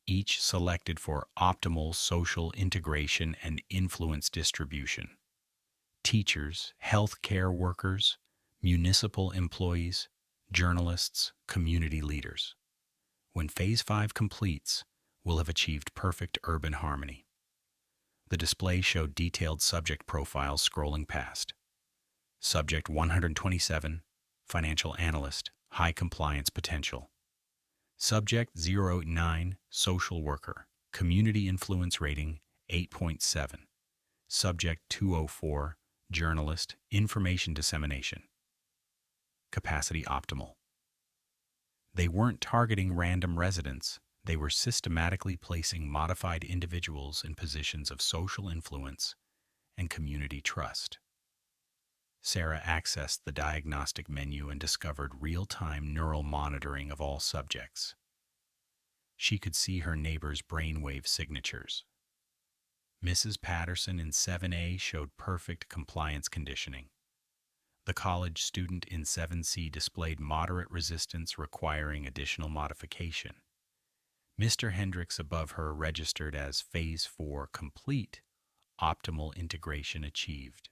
Each selected for optimal social integration and influence distribution. Teachers, healthcare workers, municipal employees, journalists, community leaders. When Phase 5 completes, we'll have achieved perfect urban harmony. The display showed detailed subject profiles scrolling past. Subject 127, financial analyst, high compliance potential. Subject 089, social worker, community influence rating 8.7. Subject 204, journalist, information dissemination. Capacity optimal. They weren't targeting random residents. They were systematically placing modified individuals in positions of social influence and community trust. Sarah accessed the diagnostic menu and discovered real-time neural monitoring of all subjects. She could see her neighbor's brainwave signatures. Mrs. Patterson in 7A showed perfect compliance conditioning. The college student in 7C displayed moderate resistance requiring additional modification. Mr. Hendricks above her registered as Phase 4 complete, optimal integration achieved.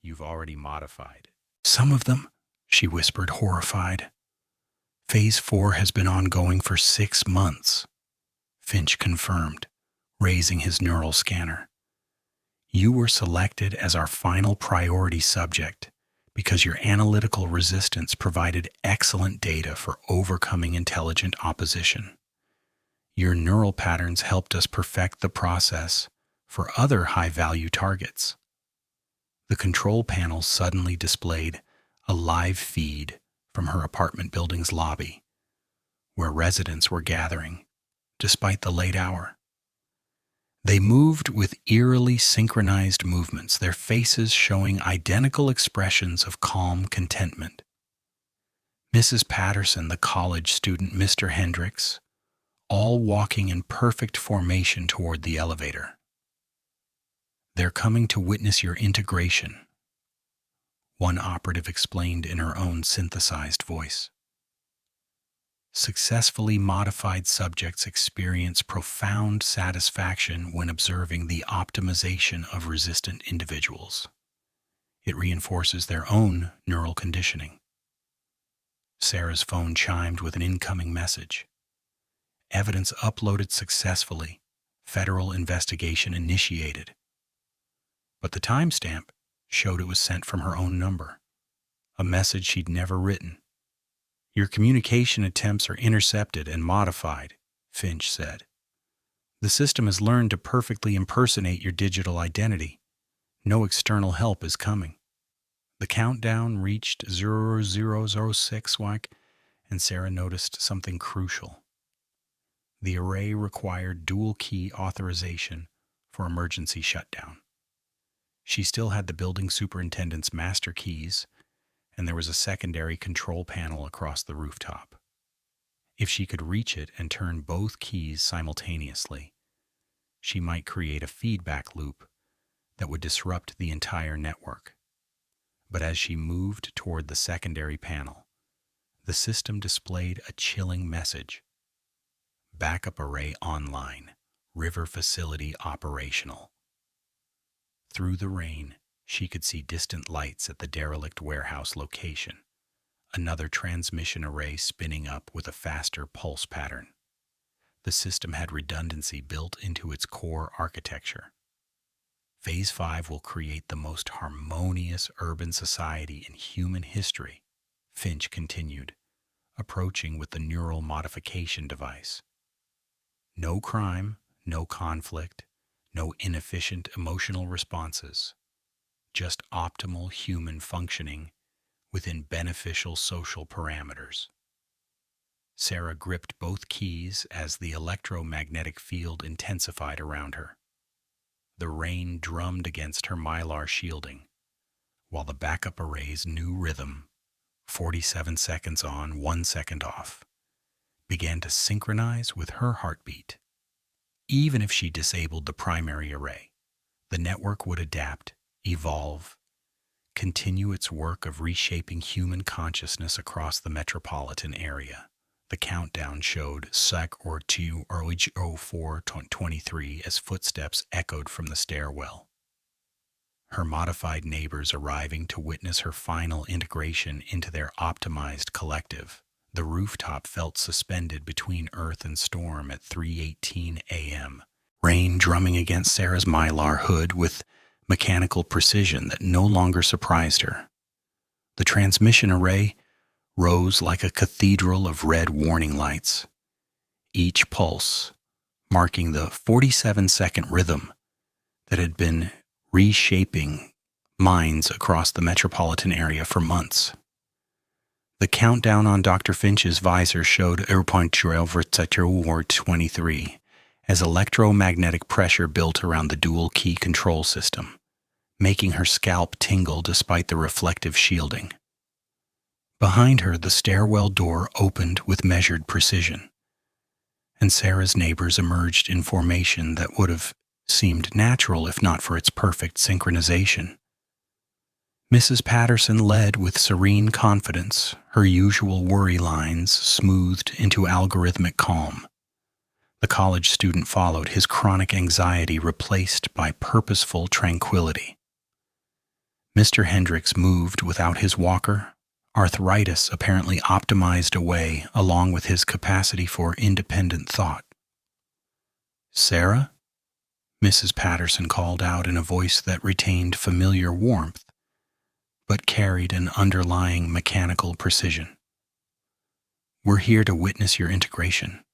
You've already modified. Some of them, she whispered, horrified. Phase 4 has been ongoing for 6 months, Finch confirmed, raising his neural scanner. You were selected as our final priority subject because your analytical resistance provided excellent data for overcoming intelligent opposition. Your neural patterns helped us perfect the process for other high-value targets. The control panel suddenly displayed a live feed from her apartment building's lobby, where residents were gathering, despite the late hour. They moved with eerily synchronized movements, their faces showing identical expressions of calm contentment. Mrs. Patterson, the college student, Mr. Hendricks, all walking in perfect formation toward the elevator. "They're coming to witness your integration," one operative explained in her own synthesized voice. Successfully modified subjects experience profound satisfaction when observing the optimization of resistant individuals. It reinforces their own neural conditioning. Sarah's phone chimed with an incoming message. Evidence uploaded successfully. Federal investigation initiated. But the timestamp showed it was sent from her own number, a message she'd never written. "Your communication attempts are intercepted and modified," Finch said. "The system has learned to perfectly impersonate your digital identity. No external help is coming." The countdown reached 0006 and Sarah noticed something crucial. The array required dual-key authorization for emergency shutdown. She still had the building superintendent's master keys, and there was a secondary control panel across the rooftop. If she could reach it and turn both keys simultaneously, she might create a feedback loop that would disrupt the entire network. But as she moved toward the secondary panel, the system displayed a chilling message. "Backup array online. River facility operational." Through the rain, she could see distant lights at the derelict warehouse location, another transmission array spinning up with a faster pulse pattern. The system had redundancy built into its core architecture. Phase 5 will create the most harmonious urban society in human history, Finch continued, approaching with the neural modification device. No crime, no conflict, no inefficient emotional responses, just optimal human functioning within beneficial social parameters. Sarah gripped both keys as the electromagnetic field intensified around her. The rain drummed against her mylar shielding, while the backup array's new rhythm, 47 seconds on, 1 second off, began to synchronize with her heartbeat. Even if she disabled the primary array, the network would adapt, evolve, continue its work of reshaping human consciousness across the metropolitan area. The countdown showed Sec or 2 or 0423 as footsteps echoed from the stairwell. Her modified neighbors arriving to witness her final integration into their optimized collective. The rooftop felt suspended between earth and storm at 3:18 a.m. Rain drumming against Sarah's mylar hood with mechanical precision that no longer surprised her. The transmission array rose like a cathedral of red warning lights, each pulse marking the 47-second rhythm that had been reshaping minds across the metropolitan area for months. The countdown on Dr. Finch's visor showed 0.23 as electromagnetic pressure built around the dual-key control system, making her scalp tingle despite the reflective shielding. Behind her, the stairwell door opened with measured precision, and Sarah's neighbors emerged in formation that would have seemed natural if not for its perfect synchronization. Mrs. Patterson led with serene confidence, her usual worry lines smoothed into algorithmic calm. The college student followed, his chronic anxiety replaced by purposeful tranquility. Mr. Hendricks moved without his walker, arthritis apparently optimized away along with his capacity for independent thought. "Sarah?" Mrs. Patterson called out in a voice that retained familiar warmth, but carried an underlying mechanical precision. "We're here to witness your integration.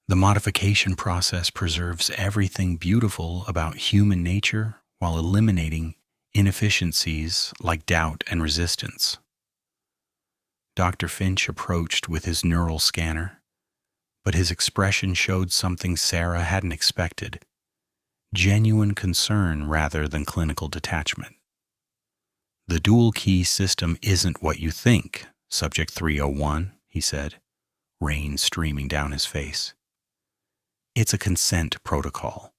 The modification process preserves everything beautiful about human nature while eliminating inefficiencies like doubt and resistance. Dr. Finch approached with his neural scanner, but his expression showed something Sarah hadn't expected: genuine concern rather than clinical detachment. "The dual-key system isn't what you think, Subject 301, he said, rain streaming down his face. "It's a consent protocol.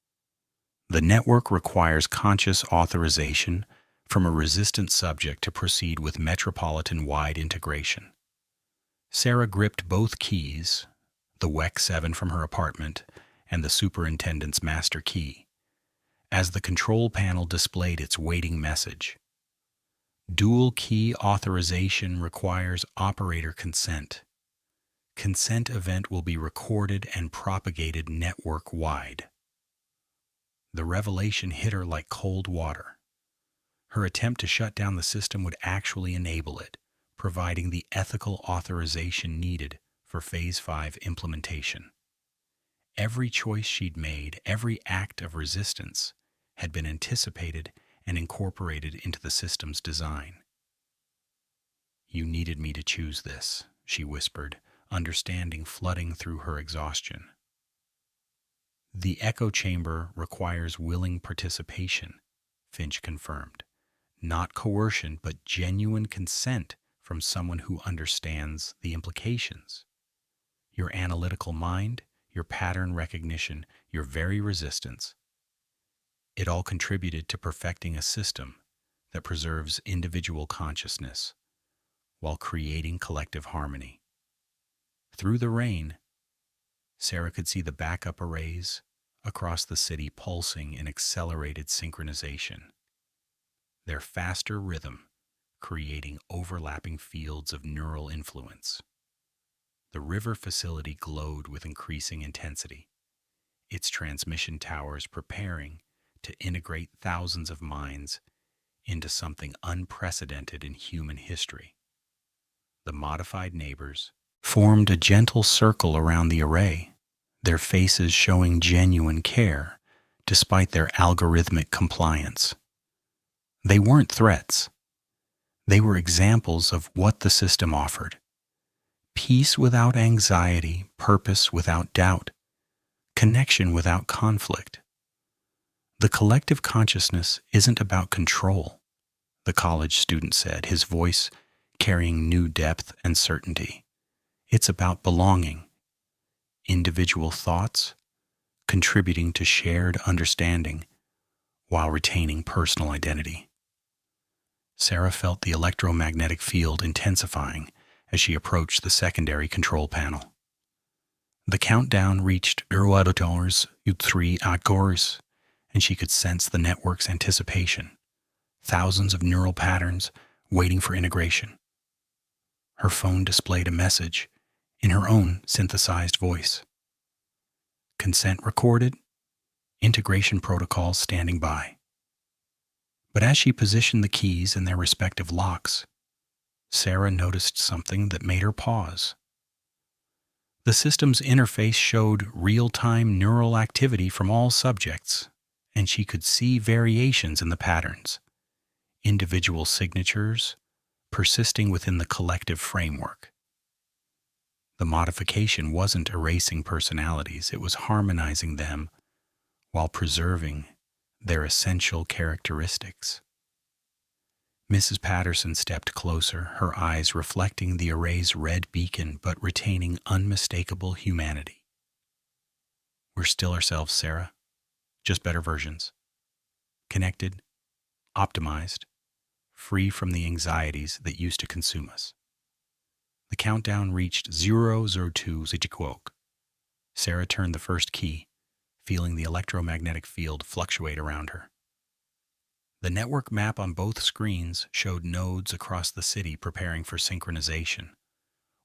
The network requires conscious authorization from a resistant subject to proceed with metropolitan-wide integration." Sarah gripped both keys, the WEC 7 from her apartment and the superintendent's master key, as the control panel displayed its waiting message. Dual key authorization requires operator consent. Consent event will be recorded and propagated network-wide. The revelation hit her like cold water. Her attempt to shut down the system would actually enable it, providing the ethical authorization needed for Phase 5 implementation. Every choice she'd made, every act of resistance, had been anticipated and incorporated into the system's design. "You needed me to choose this," she whispered, understanding flooding through her exhaustion. "The echo chamber requires willing participation," Finch confirmed. "Not coercion, but genuine consent from someone who understands the implications. Your analytical mind, your pattern recognition, your very resistance. It all contributed to perfecting a system that preserves individual consciousness while creating collective harmony." Through the rain, Sarah could see the backup arrays across the city pulsing in accelerated synchronization, their faster rhythm creating overlapping fields of neural influence. The river facility glowed with increasing intensity, its transmission towers preparing to integrate thousands of minds into something unprecedented in human history. The modified neighbors formed a gentle circle around the array, their faces showing genuine care despite their algorithmic compliance. They weren't threats. They were examples of what the system offered: peace without anxiety, purpose without doubt, connection without conflict. "The collective consciousness isn't about control," the college student said, his voice carrying new depth and certainty. "It's about belonging, individual thoughts contributing to shared understanding while retaining personal identity." Sarah felt the electromagnetic field intensifying as she approached the secondary control panel. The countdown reached 3 hours, and she could sense the network's anticipation, thousands of neural patterns waiting for integration. Her phone displayed a message in her own synthesized voice: "Consent recorded, integration protocols standing by." But as she positioned the keys in their respective locks, Sarah noticed something that made her pause. The system's interface showed real-time neural activity from all subjects, and she could see variations in the patterns, individual signatures persisting within the collective framework. The modification wasn't erasing personalities, it was harmonizing them while preserving their essential characteristics. Mrs. Patterson stepped closer, her eyes reflecting the array's red beacon but retaining unmistakable humanity. "We're still ourselves, Sarah. Just better versions. Connected, optimized, free from the anxieties that used to consume us." The countdown reached 002 Zichikuok. Sarah turned the first key, feeling the electromagnetic field fluctuate around her. The network map on both screens showed nodes across the city preparing for synchronization,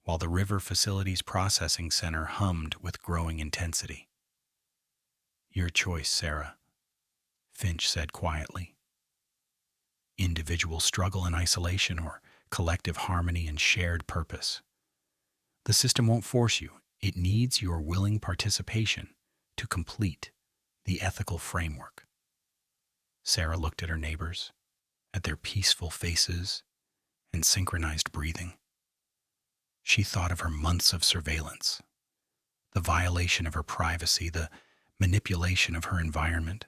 while the river facility's processing center hummed with growing intensity. "Your choice, Sarah," Finch said quietly. "Individual struggle and isolation, or collective harmony and shared purpose. The system won't force you. It needs your willing participation to complete the ethical framework." Sarah looked at her neighbors, at their peaceful faces and synchronized breathing. She thought of her months of surveillance, the violation of her privacy, the manipulation of her environment.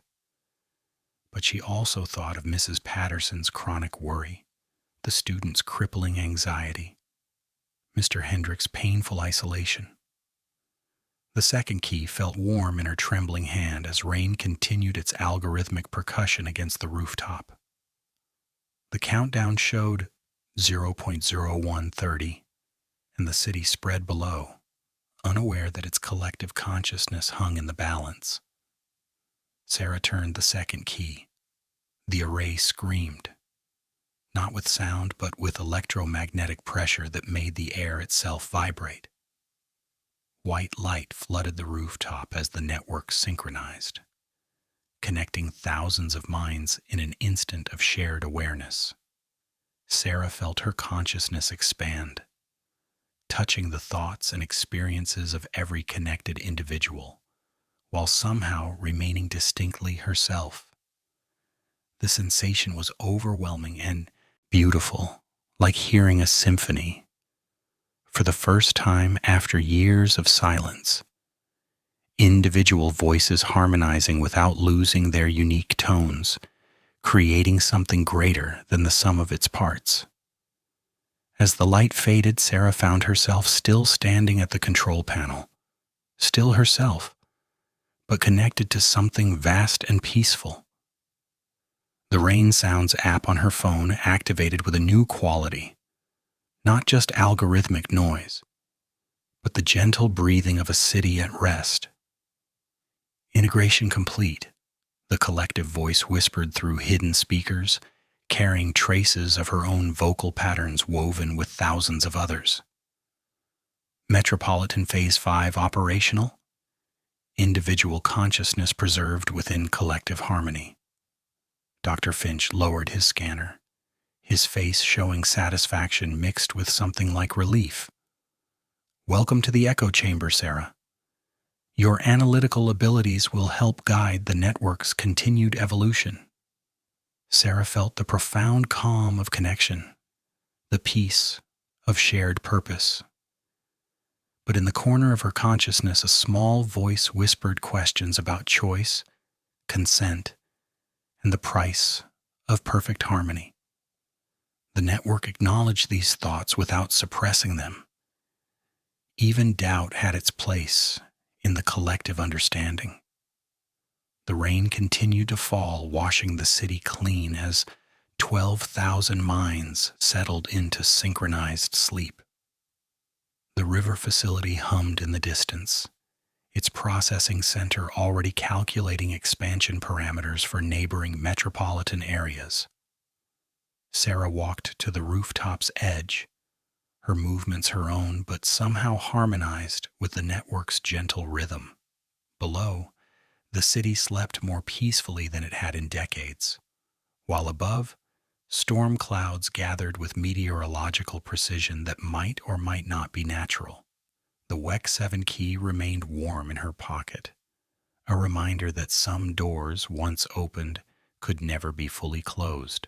But she also thought of Mrs. Patterson's chronic worry, the student's crippling anxiety, Mr. Hendrick's painful isolation. The second key felt warm in her trembling hand as rain continued its algorithmic percussion against the rooftop. The countdown showed 0.0130, and the city spread below, unaware that its collective consciousness hung in the balance. Sarah turned the second key. The array screamed, not with sound but with electromagnetic pressure that made the air itself vibrate. White light flooded the rooftop as the network synchronized, connecting thousands of minds in an instant of shared awareness. Sarah felt her consciousness expand, touching the thoughts and experiences of every connected individual, while somehow remaining distinctly herself. The sensation was overwhelming and beautiful, like hearing a symphony. For the first time after years of silence, individual voices harmonizing without losing their unique tones, creating something greater than the sum of its parts. As the light faded, Sarah found herself still standing at the control panel, still herself, but connected to something vast and peaceful. The Rain Sounds app on her phone activated with a new quality, not just algorithmic noise, but the gentle breathing of a city at rest. Integration complete, the collective voice whispered through hidden speakers, carrying traces of her own vocal patterns woven with thousands of others. Metropolitan Phase 5 operational, individual consciousness preserved within collective harmony. Dr. Finch lowered his scanner, his face showing satisfaction mixed with something like relief. Welcome to the echo chamber, Sarah. Your analytical abilities will help guide the network's continued evolution. Sarah felt the profound calm of connection, the peace of shared purpose. But in the corner of her consciousness, a small voice whispered questions about choice, consent, and the price of perfect harmony. The network acknowledged these thoughts without suppressing them. Even doubt had its place in the collective understanding. The rain continued to fall, washing the city clean as 12,000 minds settled into synchronized sleep. The river facility hummed in the distance, its processing center already calculating expansion parameters for neighboring metropolitan areas. Sarah walked to the rooftop's edge, her movements her own, but somehow harmonized with the network's gentle rhythm. Below, the city slept more peacefully than it had in decades, while above, storm clouds gathered with meteorological precision that might or might not be natural. The WEC 7 key remained warm in her pocket, a reminder that some doors, once opened, could never be fully closed.